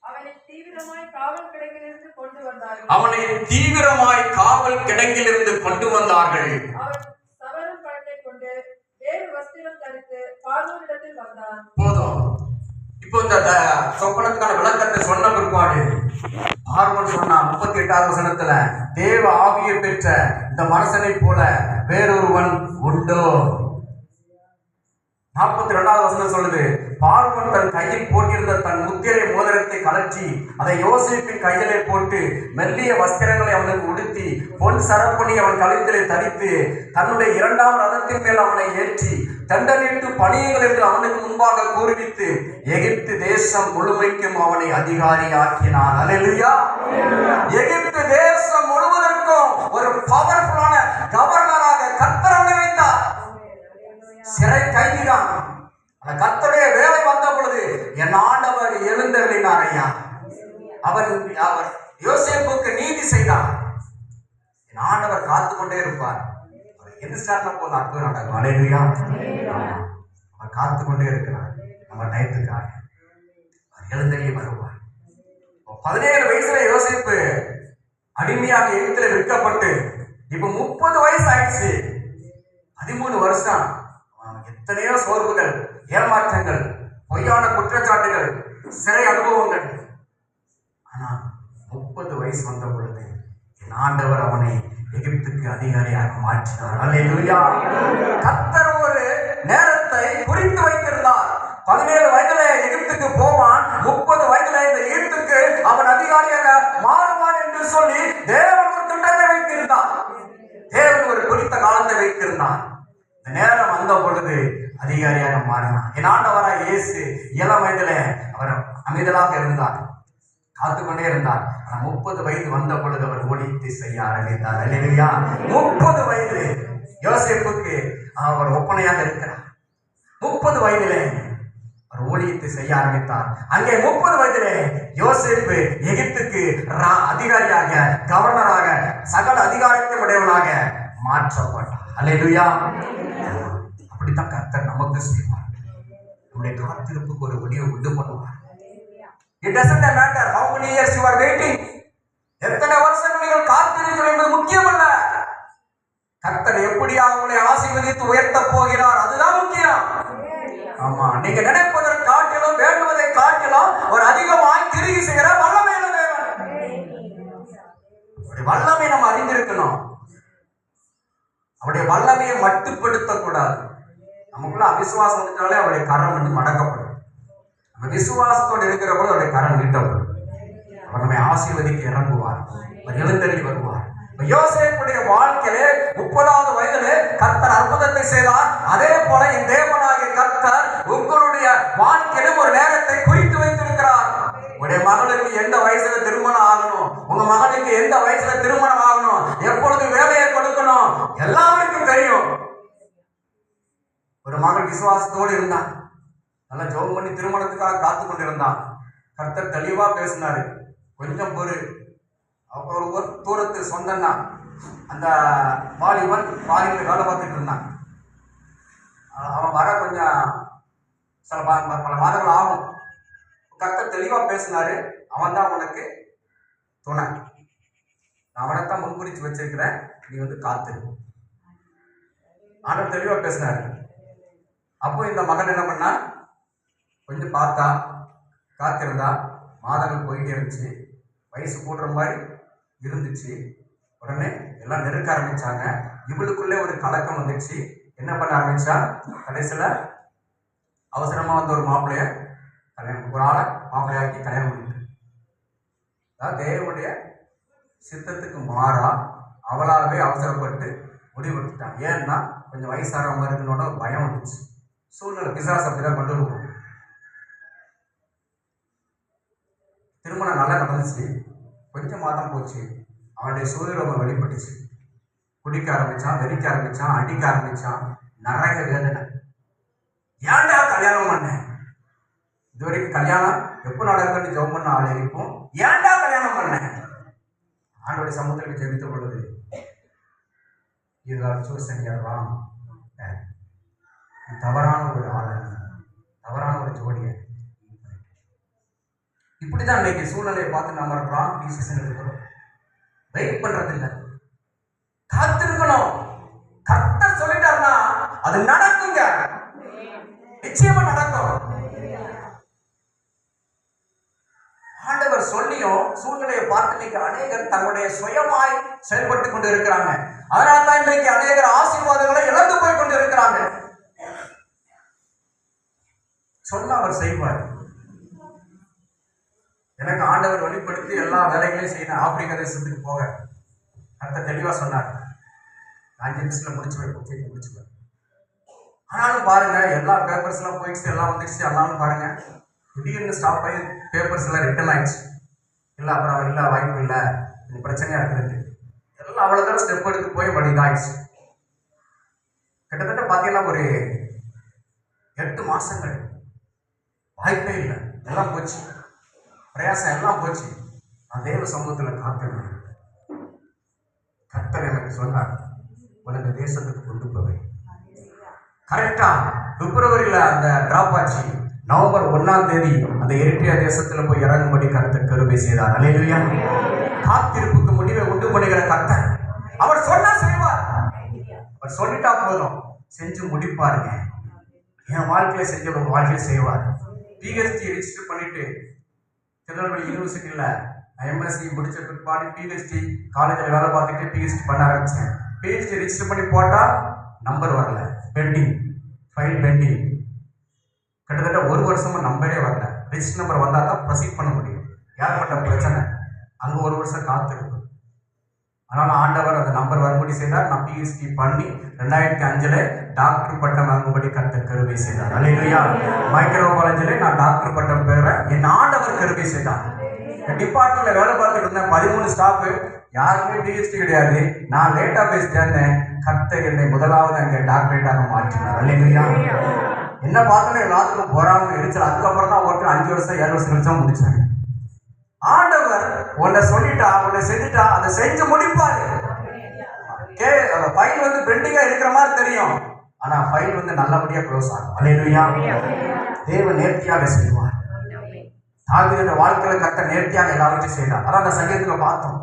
C: அவனை தீவிரமாய் காவல் கிடங்கிலிருந்து கொண்டு வந்தார்கள். அவன் சவரம் பழத்தை கொண்டு வேறு வஸ்திரம் தரித்து பார்வோனிடத்தில் வந்தான்.
A: போதும். இப்போ இந்த சொப்பனத்துக்கான விளக்கத்தை சொன்ன பிற்பாடு பார்வோன் சொன்னா 38வது வசனத்துல, தேவ ஆவியை பெற்ற இந்த மனுஷனை போல வேறொருவன் உண்டோ? 42வது வசனம் சொல்லுது, பார்வோன் தன் கையில் போட்டிருந்த தன் முத்திரை மோதிரத்தை கலற்றி அதை யோசேப்பின் கையிலே போட்டு மெல்லிய வஸ்திரங்களை அவனுக்கு உடுத்தி பொன் சரப்பணி அவன் கழுத்திலே தரித்து தன்னுடைய 2ஆம் ரதத்தின் மேல் அவனை ஏற்றி தண்டனிட்டு பணியுங்கள் என்று அவனுக்கு முன்பாக கூறுவித்து எகிப்து தேசம் முழுமைக்கும் அவனை அதிகாரி ஆக்கினான். அல்லேலூயா. எகிப்து தேசம் முழுவதற்கு பார்வோனுக்கும் ஒரு பவர்ஃபுல்லான கவர்னராக கர்த்தர் அவனை வைத்தார். சிறை கைதிதான். அந்த கர்த்தருடைய வேலை வந்த பொழுது என் ஆண்டவர் எழுந்தருளினார் ஐயா. அவர் யோசேப்புக்கு நீதி செய்தார். என் ஆண்டவர் காத்து கொண்டே இருப்பார். அவர் எது ஸ்டார்ட்ல போது அற்புதம் நடக்கும். அல்லேலூயா. அவர் காத்து கொண்டே இருக்கிறார். நம்ம டயத்துக்காக அவர் எழுந்தருளி வருவார். 17 வயசுல யோசேப்பு அடிமையாக எகிப்தில விற்கப்பட்டு இப்ப 30 வயசு ஆயிடுச்சு. 13 வருஷம் எத்தனையோ சோர்வுகள், ஏமாற்றங்கள், பொய்யான குற்றச்சாட்டுகள், சிறை அனுபவங்கள். ஆனா 30 வயசு வந்த பொழுது என் ஆண்டவர் அவனை எகிப்துக்கு அதிகாரியாக மாற்றினார். அல்லேலூயா. கர்த்தர் ஒரு நேரத்தை குறித்து வைத்திருந்தார். 17 வயதுல எகிப்துக்கு போவான், 30 வயதுல இந்த எகிப்துக்கு அவன் அதிகாரியாக மாறுவான் என்று சொல்லி தேவன் ஒரு திட்டத்தை வைத்திருந்தார். தேவன் ஒரு குறித்த காலத்தை வைத்திருந்தார். இந்த நேரம் வந்த பொழுது அதிகாரியாக மாறினார். என் ஆண்டவராய் இயேசு இளம் வயதுல அவர் அமைதலாக இருந்தார், காத்துக்கொண்டே இருந்தார். 30 வயது வந்த பொழுது அவர் ஊழியத்தை செய்ய ஆரம்பித்தார். அல்லேலூயா. 30 வயது யோசேப்புக்கு அவர் ஒப்பனையாக இருக்கிறார். 30 வயதிலே அவர் ஊழியத்தை செய்ய ஆரம்பித்தார். அங்கே 30 வயதிலே யோசேப்பு எகிப்துக்கு அதிகாரியாக, கவர்னராக, சகல அதிகாரத்தை உடையவனாக மாற்றப்பட்டார். அல்லேலூயா. அப்படித்தான் கர்த்தர் நமக்கு செய்வார். நம்முடைய காத்திருப்புக்கு ஒரு முடிவை உண்டு பண்ணுவார். It doesn't matter how many years you are waiting. எத்தனை வருஷங்கள் நீங்கள் காத்திருக்கிறீர்கள் என்பது முக்கியமல்ல. கர்த்தர் எப்படியா உங்களை ஆசீர்வதித்து உயர்த்த போகிறார், அதுதான் முக்கியம். ஆமா, நீங்க நினைப்பதை காட்டிலும் வேண்டுவதை காட்டிலும் ஒரு அதிகமாய் திருகி செய்கிற வல்லமையான தேவன். வல்லமை நம்ம அறிந்திருக்கணும். அவருடைய வல்லமையை மட்டுப்படுத்த கூடாது. நமக்குள்ள அவிசுவாசம் வந்துட்டாலே அவருடைய கரம் வந்து மடக்கப்படும். நம்ம விசுவாசத்தோடு இருக்கிற போது அவருடைய கரம் நீட்டப்படும். அவர் நம்மை ஆசீர்வதிக்க இறங்குவார். அவர் எழுந்தருளி வருவார். யோசேப்புடைய வாழ்க்கையிலே 30வது வயதிலே கர்த்தர் அற்புதத்தை செய்தார். அதே போல என் தேவனாகிய கர்த்தர் உங்களுடைய வாழ்க்கையிலும் ஒரு நேரத்தை குறித்து வைத்திருக்கிறார். உங்களுடைய மகளுக்கு எந்த வயசுல திருமணம் ஆகணும், உங்க மகனுக்கு எந்த வயசுல திருமணம் ஆகணும், எப்பொழுது வேலையை கொடுக்கணும், எல்லாருக்கும் தெரியும். ஒரு மகள் விசுவாசத்தோடு இருந்தான், நல்லா ஜெபம் பண்ணி திருமணத்துக்காக காத்து கொண்டிருந்தான். கர்த்தர் தெளிவா பேசினாரு, கொஞ்சம் பொறு. ஒரு தூரத்து சொந்தம் தான். அந்த வாலிபன் வாலிபன் வேலை பார்த்துட்டு இருந்தான். அவன் வர கொஞ்சம் பல மாதங்கள் ஆகும். கர்த்தர் தெளிவா பேசினாரு, அவன் தான் உனக்கு துணை, நான் அவனைத்தான் முன்குறிச்சு வச்சிருக்கிறேன், நீ வந்து காத்து. ஆனா தெளிவா பேசினாரு. அப்போ இந்த மகன் என்ன பண்ணா, கொஞ்சம் பார்த்தா, காத்திருந்தா, மாதங்கள் போயிட்டே இருந்துச்சு, வயசு கூடுற மாதிரி இருந்துச்சு. உடனே எல்லாம் நெருக்க ஆரம்பிச்சாங்க. இவளுக்குள்ளே ஒரு கலக்கம் வந்துச்சு. என்ன பண்ண ஆரம்பிச்சா, கடைசியில அவசரமா வந்து ஒரு மாப்பிள்ளைய கல்யாணம், ஒரு ஆளை மாப்பிள்ளையாக்கி கல்யாணம் பண்ணிட்டு, அதாவது தேவனுடைய சித்தத்துக்கு மாறா அவளாகவே அவசரப்பட்டு முடிவெடுத்துட்டான். ஏன்னா கொஞ்சம் வயசானவங்க இருக்கனோட பயம் வந்துச்சு. சூழ்நிலை பிசாசு அப்படிதான் கொண்டு வருவோம். திருமணம் நல்லா நடந்துச்சு. கொஞ்சம் மாதம் போச்சு, அவனுடைய சூழ்நிலை வெளிப்பட்டுச்சு. குடிக்க ஆரம்பிச்சான், வெறிக்க ஆரம்பிச்சான், அடிக்க ஆரம்பிச்சான். நரக வேதனை. ஏன்டா கல்யாணம் பண்ண, இது வரைக்கும் கல்யாணம் எப்போ நடக்குன்னு ஜெபம் பண்ண ஆள் இருக்கும், ஏன்டா கல்யாணம் பண்ண? ஆண்டோடைய சமுத்திரத்தை ஜெபித்த பொழுது, தவறான ஒரு ஆளை, தவறான ஒரு ஜோடியை. இப்படிதான் இன்னைக்கு சூழ்நிலையை பார்த்து நம்ம ராங் டிசிஷன் எடுக்கிறோம். வெயிட் பண்றது இல்லை, காத்திருக்கணும். கர்த்தர் சொல்லிட்டாருன்னா அது நடக்குங்க, நிச்சயமா நடக்கும். ஆண்டவர் சொல்லியும் சூழ்நிலையை பார்த்து இன்னைக்கு அநேகர் தங்களுடைய சுயமாய் செயல்பட்டு கொண்டு இருக்கிறாங்க. அதனால தான் இன்றைக்கு அநேகர் ஆசீர்வாதங்களை இழந்து போய் கொண்டு இருக்கிறாங்க. சொல்ல அவர் செய்வார். எனக்கு ஆண்டவர் வெளிப்படுத்தி எல்லா வேலைகளையும் செய்யணும். ஆப்பிரிக்கா தேசத்துக்கு போக கர்த்தர் தெளிவா சொன்னார். 5 நிமிஷத்துல முடிச்சுவேன். ஆனாலும் பாருங்க, எல்லா பேப்பர்ஸ் எல்லாம் போயிடுச்சு, எல்லாம் வந்துடுச்சு. எல்லாரும் பாருங்க, திடீர்னு ஸ்டாப் ஆகி பேப்பர்ஸ் எல்லாம் ரிட்டர்ன் ஆயிடுச்சு. இல்லை அப்புறம் இல்லை, வாய்ப்பு இல்லை, இது பிரச்சனையா இருக்குது. அவ்வளவு தூரம் ஸ்டெப் எடுத்து போய் மணி இதாயிடுச்சு. கிட்டத்தட்ட பார்த்தீங்கன்னா ஒரு 8 மாசங்கள் வாய்ப்பே இல்லை. எல்லாம் போச்சு, பிரயாசம் எல்லாம் போச்சு. நான் தேவ சமூகத்தில் காத்திருந்தேன். கர்த்தர் எனக்கு சொன்னார், உனக்கு தேசத்துக்கு கொண்டு போவேன். கரெக்டா பிப்ரவரியில அந்த டிராப் ஆச்சு. நவம்பர் 1ஆம் தேதி அந்த எரிட்ரியா தேசத்துல போய் இறங்கும்படி கர்த்தர் கிருபை செய்தார். அல்லேலூயா. காத்திருப்புக்கு முடிவை உண்டு பண்ணுகிற கர்த்தர் அவர் சொன்னா செய்வார். அவர் சொல்லிட்டா போதும், செஞ்சு முடிப்பாருங்க. என் வாழ்க்கையில செஞ்ச உங்க வாழ்க்கையை செய்வார். பிஹெச்டி ரெஜிஸ்டர் பண்ணிட்டு திருநெல்வேலி யூனிவர்சிட்டியில எம்எஸ்சி முடிச்ச பிற்பாடு பிஹெச்டி காலேஜில் வேலை பார்த்துட்டு பிஹெச்டி பண்ண ஆரம்பிச்சேன். பிஹெச்டி ரெஜிஸ்டர் பண்ணி போட்டா நம்பர் வரல, பெண்டிங், ஃபைல் பெண்டிங். கிட்டத்தட்ட 1 வருஷமா நம்பரே வரல. ரெஜிஸ்டர் நம்பர் வந்தால் தான் ப்ரொசீட் பண்ண முடியும். ஏற்பட்ட பிரச்சனை, அங்கே 1 வருஷம் காத்திருக்கும். அதனால ஆண்டவர் அந்த நம்பர் வரும்படி செய்தார். நான் பிஹெச்டி பண்ணி 2005 டாக்டர் பட்டம் வாங்கும்படி கர்த்தர் கிருபை செய்தார். அல்லேலூயா. மைக்ரோ காலேஜில் நான் டாக்டர் பட்டம் பெற என் ஆண்டவர் கிருபை செய்தார். டிபார்ட்மெண்ட்ல வேலை பார்த்துட்டு இருந்தேன். 13 ஸ்டாஃப், யாருமே பிஹெச்டி கிடையாது. நான் லேட்டா போய் சேர்ந்தேன். கர்த்தர் என்னை முதலாவது அங்கே டாக்டரேட்டாக மாற்றினார். அல்லேலூயா. என்ன பார்த்தோன்னே எல்லாத்துக்கும் போறாம எரிச்சல். அதுக்கப்புறம் தான் ஒருத்தர் 5 வருஷம் 7 வருஷம் கழிச்சா முடிச்சாங்க. ஆண்டவர் உன்னை சொல்லிட்டா, உன்னை செஞ்சுட்டா, அதை செஞ்சு முடிப்பாரு. ஃபைல் வந்து பெண்டிங்கா இருக்கிற மாதிரி தெரியும், ஆனா ஃபைல் வந்து நல்லபடியா க்ளோஸ் ஆகும். அல்லேலூயா. தேவன் நேர்த்தியாக செய்வார். தாவீதுடைய வாழ்க்கையில கர்த்தர் நேர்த்தியாக எல்லாவற்றையும் செய்தார். அதான் அந்த சங்கீதத்துல பார்த்தோம்.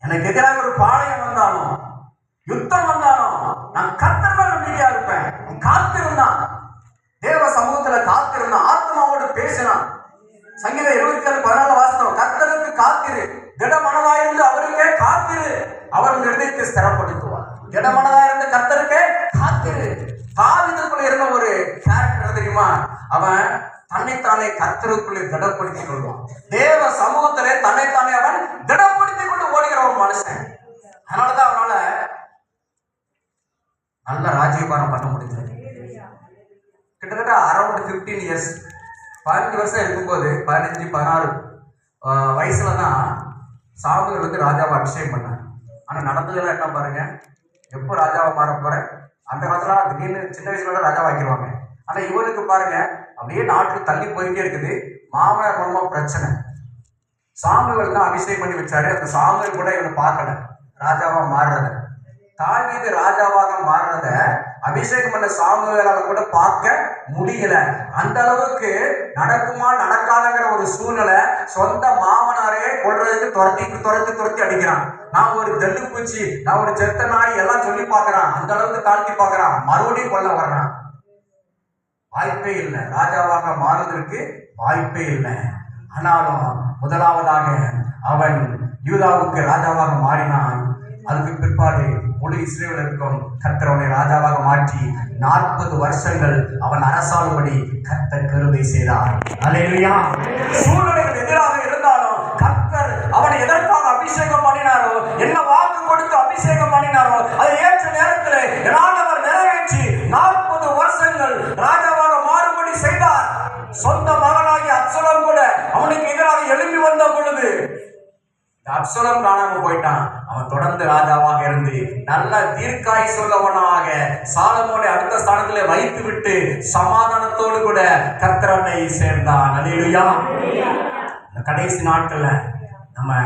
A: எனக்கு எதிராக ஒரு பாளையம் வந்தாலும், யுத்தம் வந்தாலும், நான் கர்த்தர் மேல நம்பிக்கையா இருப்பேன். காத்திருந்தான், தேவ சமூகத்துல காத்திருந்தான், ஆத்மாவோடு பேசினான். சங்கீதம் 27:14 வாசித்தோம். கர்த்தருக்கு காத்திரு, திடமனதாயிருந்து அவருக்கே காத்திரு, அவர் நிர்ணயித்து ஸ்திரப்படுத்துவார். திடமனதாயிருந்து கர்த்தருக்கே காத்திரு. தாவீதுக்குள்ள இருந்த ஒரு கேரக்டர் தெரியுமா? அவன் தன்னைத்தானே கர்த்தருக்குள்ளே திடப்படுத்திக் கொள்வான். தேவ சமூகத்திலே தன்னைத்தானே அவன் திடப்படுத்திக் கொண்டு ஓடுகிற ஒரு மனுஷன். அதனாலதான் அவனால நல்ல ராஜ்யபாரம் பண்ண முடிஞ்சது. கிட்டத்தட்ட அரௌண்ட் 15 இயர்ஸ், 15 வருஷம் இருக்கும்போது 15-16 வயசுல தான் சாமுவேல் வந்து ராஜாவை அபிஷேகம் பண்ணார். ஆனா நடந்ததெல்லாம் என்ன பாருங்க, எப்போ ராஜாவை மாற போறேன். அந்த காலத்துல திடீர்னு சின்ன வயசுல ராஜாவை ஆக்கிடுவாங்க. ஆனா இவனுக்கு பாருங்க அப்படியே நாட்டுக்கு தள்ளி போயிட்டே இருக்குது. மாமனார் ரொம்ப பிரச்சனை. சாமுவேல் தான் அபிஷேகம் பண்ணி வச்சாரு. அந்த சாமுவேல் கூட இவனை பார்க்கல ராஜாவா மாறுறத. தாவீது ராஜாவாக மாறுறத அபிஷேகம் பண்ண சாமுவேலால கூட பார்க்க முடியல. அந்த அளவுக்கு நடக்குமா நடக்காதங்கிற ஒரு சூழ்நிலை. சொந்த மாமனாரே கொள்றதுக்கு துரத்தி அடிக்கிறான். நான் ஒரு ஜல்லு பூச்சி, நான் ஒரு செத்த நாய் எல்லாம் சொல்லி பார்க்கறான். அந்த அளவுக்கு தாழ்த்தி பார்க்கறான். மறுபடியும் கொல்ல வர்றான். வாய்ப்பே இல்லை, ராஜாவாக மாறுவதற்கு வாய்ப்பே இல்லை. ஆனாலும் முதலாவதாக அவன் யூதாவுக்கு ராஜாவாக மாறினான். அதுக்கு பிற்பாடு முழு இஸ்ரவேலுக்கும் கர்த்தர் அவனை ராஜாவாக மாற்றி 40 வருஷங்கள் அவன் அரசாளும்படி கர்த்தர் கிருபை செய்தார். அல்லேலூயா. சூழ்நிலைகள் எதிராக இருந்தாலும் கர்த்தர் அவனை எதற்காக அபிஷேகம் பண்ணினாரோ, என்ன வாக்கு கொடுத்து அபிஷேகம் பண்ணினாரோ, அதை ஏற்ற நேரத்தில் ஆண்டவர் நிறைவேற்றி 40 வருஷங்கள் ராஜாவாக மாறும்படி செய்தார். சொந்த மகனாகி அப்சலோம் கூட அவனுக்கு எதிராக எழும்பி வந்த பொழுது அப்சலோம் காணாம போயிட்டான். அவன் தொடர்ந்து ராஜாவாக இருந்து நல்ல தீர்க்காய் சொல்லவனாக சாலமோனை அடுத்த ஸ்தானத்திலே வைத்து விட்டு சமாதானத்தோடு கூட கர்த்தரை சேர்ந்தான். அல்லேலூயா. இந்த கடைசி நாட்கள்ல நம்ம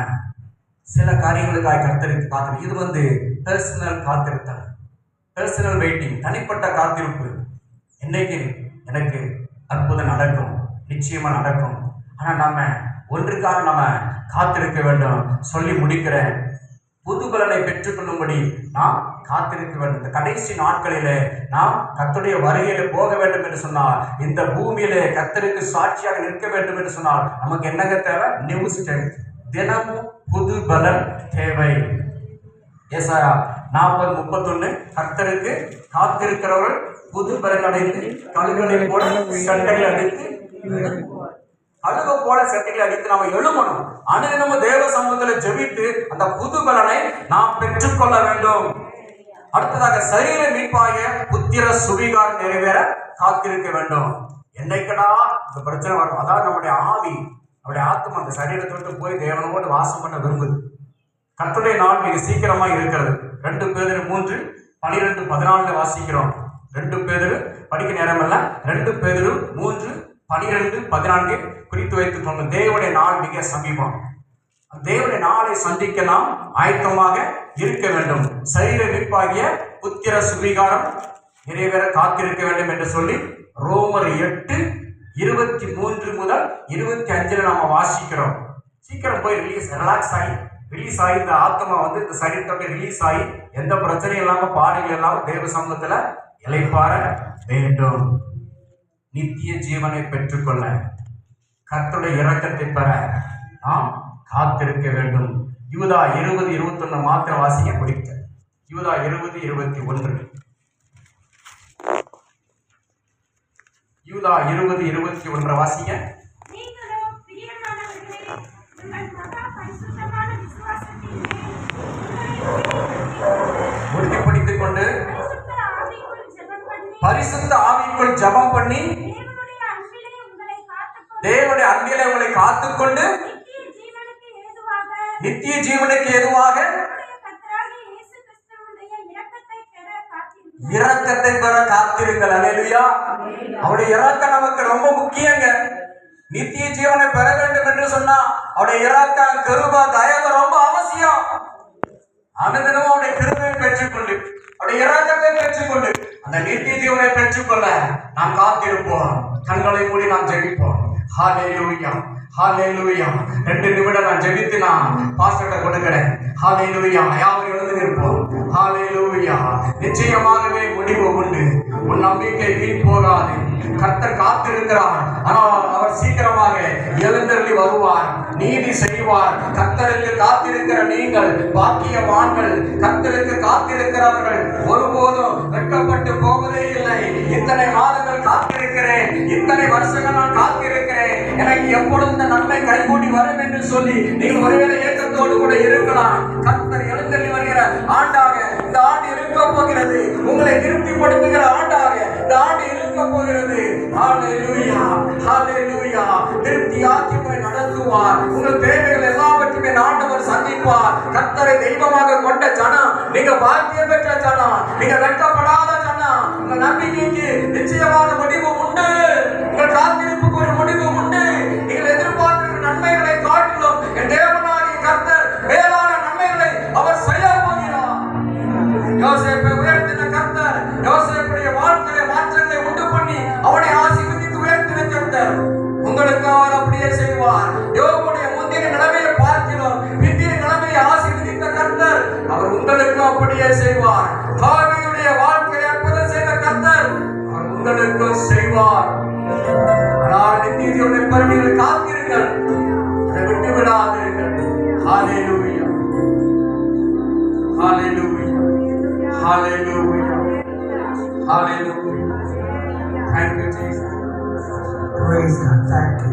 A: சில காரியங்களுக்காக கர்த்தருக்கு காத்திருப்பு. இது வந்து பர்சனல் காத்திருத்தல், பர்சனல் வெயிட்டிங், தனிப்பட்ட காத்திருப்பு. இன்னைக்கு எனக்கு அற்புதம் நடக்கும், நிச்சயமா நடக்கும். ஆனா நாம ஒன்றுக்காக நம்ம காத்திருக்க வேண்டும். சொல்லி முடிக்கிறேன். புது பலனை பெற்றுக்கொள்ளும்படி நாம் காத்திருக்க வேண்டும். இந்த கடைசி நாட்களிலே நாம் கர்த்தருடைய வருகையில போக வேண்டும் என்று சொன்னால், இந்த பூமியிலே கர்த்தருக்கு சாட்சியாக நிற்க வேண்டும் என்று சொன்னால் நமக்கு என்னங்க தேவை? New strength. தினமும் புது பலன் தேவை. ஏசாயா 40:31 கர்த்தருக்கு காத்திருக்கிறவர்கள் புது பலன் அடைந்து கழுகுகளை போல சட்டைகள் அடித்து கழுகு போல சட்டைகளை அடித்து நாம எழுமணும். அனுதினமும் தேவ சமூகத்தில் ஜெபித்து அந்த புது பலனை நாம் பெற்றுக்கொள்ள வேண்டும். அடுத்ததாக சரீர மீட்பாக புத்திர சுவிகாரம் நிறைவேற காத்திருக்க வேண்டும். என்னைக்கடா இந்த பிரச்சனை வரும், அதாவது நம்முடைய ஆவி, நம்முடைய ஆத்மா அந்த சரீரத்தை விட்டு போய் தேவனோடு வாசம் பண்ண விரும்புது. கர்த்தருடைய நாள் மிக சீக்கிரமாக இருக்கிறது. 2 பேதுரு 3:12-14 வாசிக்கிறோம். 2 பேதுரு படிக்க நேரம் அல்ல, 2 பேதுரு 3:12-14 குறித்து வைத்துக் கொண்டு தேவனுடைய நாள் மிக சமீபம். தேவனுடைய நாளை சந்திக்க நாம் ஆயத்தமாக இருக்க வேண்டும். சரீர மீட்பாகிய புத்திர சுவீகாரம் நிறைவேற காத்திருக்க வேண்டும் என்று சொல்லி ரோமர் 8:23-25 நாம வாசிக்கிறோம். சீக்கிரம் போய் ரிலாக்ஸ் ஆகி இந்த ஆத்மா இந்த சரீரத்தோட ரிலீஸ் ஆகி எந்த பிரச்சனையும் இல்லாம பாடுகள் இல்லாம தேவ சமூகத்துல இளைப்பாற வேண்டும். நித்திய ஜீவனை பெற்றுக்கொள்ள கர்த்தருடைய இரக்கத்தை பெற நாம் காத்திருக்க வேண்டும். யூதா 20:21 மாத்திரம் வாசிக்க பிடிக்க. யூதா 20:21. யூதா 20:21 வாசிக்க. உறுதிப்படுத்திக் கொண்டு பரிசுத்த ஆவிக்குள் ஜெபம் பண்ணி தேவனுடைய அன்பிலே உங்களை காத்துக்கொண்டு நித்திய ஜீவனுக்கு ஏதுவாக இரக்கத்தை பெற காத்திருங்கள். அல்லேலூயா. அவருடைய இரக்கம் நமக்கு ரொம்ப முக்கியங்க. நித்திய ஜீவனை பெற வேண்டும் என்று சொன்னா அவருடைய இரக்கம், கிருபை, தயவு ரொம்ப அவசியம். அனுதினமும் அவருடைய கிருபையை பெற்றுக்கொண்டு அவருடைய இரக்கத்தை பெற்றுக்கொண்டு அந்த நித்திய ஜீவனை பெற்றுக்கொள்ள நாம் காத்திருப்போம். கண்களை மூடி நாம் ஜெபிப்போம். ஹல்லேலூயா, ஹல்லேலூயா. 2 நிமிடம் நான் ஜெபித்து நான் பாஸ்டர்ட்ட கொடுக்கிறேன். ஹல்லேலூயா. யாவரும் எழுந்து நிற்போம். ஹல்லேலூயா. நிச்சயமாகவே முடிவு உண்டு. உன் நம்பிக்கை வீண் போகாது. கர்த்தர் காத்திருக்கிறார். ஆனால் அவர் சீக்கிரமாக எழுந்தருளி வருவார், நீதி செய்வார். கர்த்தருக்கு காத்திருக்கிற நீங்கள் பாக்கியவான்கள். கர்த்தருக்கு காத்திருக்கிறவர்கள் ஒருபோதும் வெட்கப்பட்டு போவதே இல்லை. இத்தனை மாதங்கள் காத்திருக்கிறேன், இத்தனை வருஷங்கள் நான் காத்திருக்கிறேன், எனக்கு எப்பொழுது இந்த நன்மை கைகூடி வரும் என்று சொல்லி நீங்கள் ஒருவேளை ஏக்கத்தோடு கூட இருக்கலாம். கர்த்தர் எழுந்தருளி வருகிற ஆண்டாக இந்த ஆண்டு இருக்க போகிறது. உங்களை திருப்திப்படுத்துகிற ஆண்டாக இந்த ஆண்டு இருக்க போகிறது. ஹல்லேலூயா, ஹல்லேலூயா. திருப்தியாக்கி போய் நடத்துவார். உங்கள் தேவைகள் எல்லாவற்றையுமே ஆண்டவர் சந்திப்பார். கர்த்தரை தெய்வமாக கொண்ட ஜனம் நீங்க பாக்கியம் பெற்ற ஜனம், நீங்க வெட்கப்படாத ஜனம். உங்கள் நம்பிக்கைக்கு நிச்சயமான முடிவு உண்டு. உங்கள் காத்திருப்புக்கு ஒரு முடிவு உண்டு. நீங்கள் எதிர்பார்க்கிற நன்மைகளை காட்டிலும் என் தேவனாகிய கர்த்தர் மேலான நன்மைகளை அவர் செய்ய போகிறார். யோசேப்பை உயர்த்தின கர்த்தர் யோசேப்புடைய வாழ்க்கையை மாற்றங்களை உண்டு பண்ணி அவனை ஆசீர்வதித்து உயர்த்தின கர்த்தர் உங்களுக்கு அவர் அப்படியே செய்வார். யோபுடைய முந்தின நிலைமையை பார்க்கிறோம். பிந்திய நிலைமையை ஆசீர்வதித்த கர்த்தர் அவர் உங்களுக்கு அப்படியே செய்வார். தாவீதுடைய வாழ்க்கையை அற்புதம் செய்த கர்த்தர் அவர் உங்களுக்கு செய்வார். ஆனால் நித்தியத்தை பெற நீங்கள் காத்திருங்கள், அதை விட்டு விடாதீர்கள். ஹல்லேலூயா, ஹல்லேலூயா, ஹல்லேலூயா, ஹல்லேலூயா. Thank you, Jesus. Praise God. Thank you.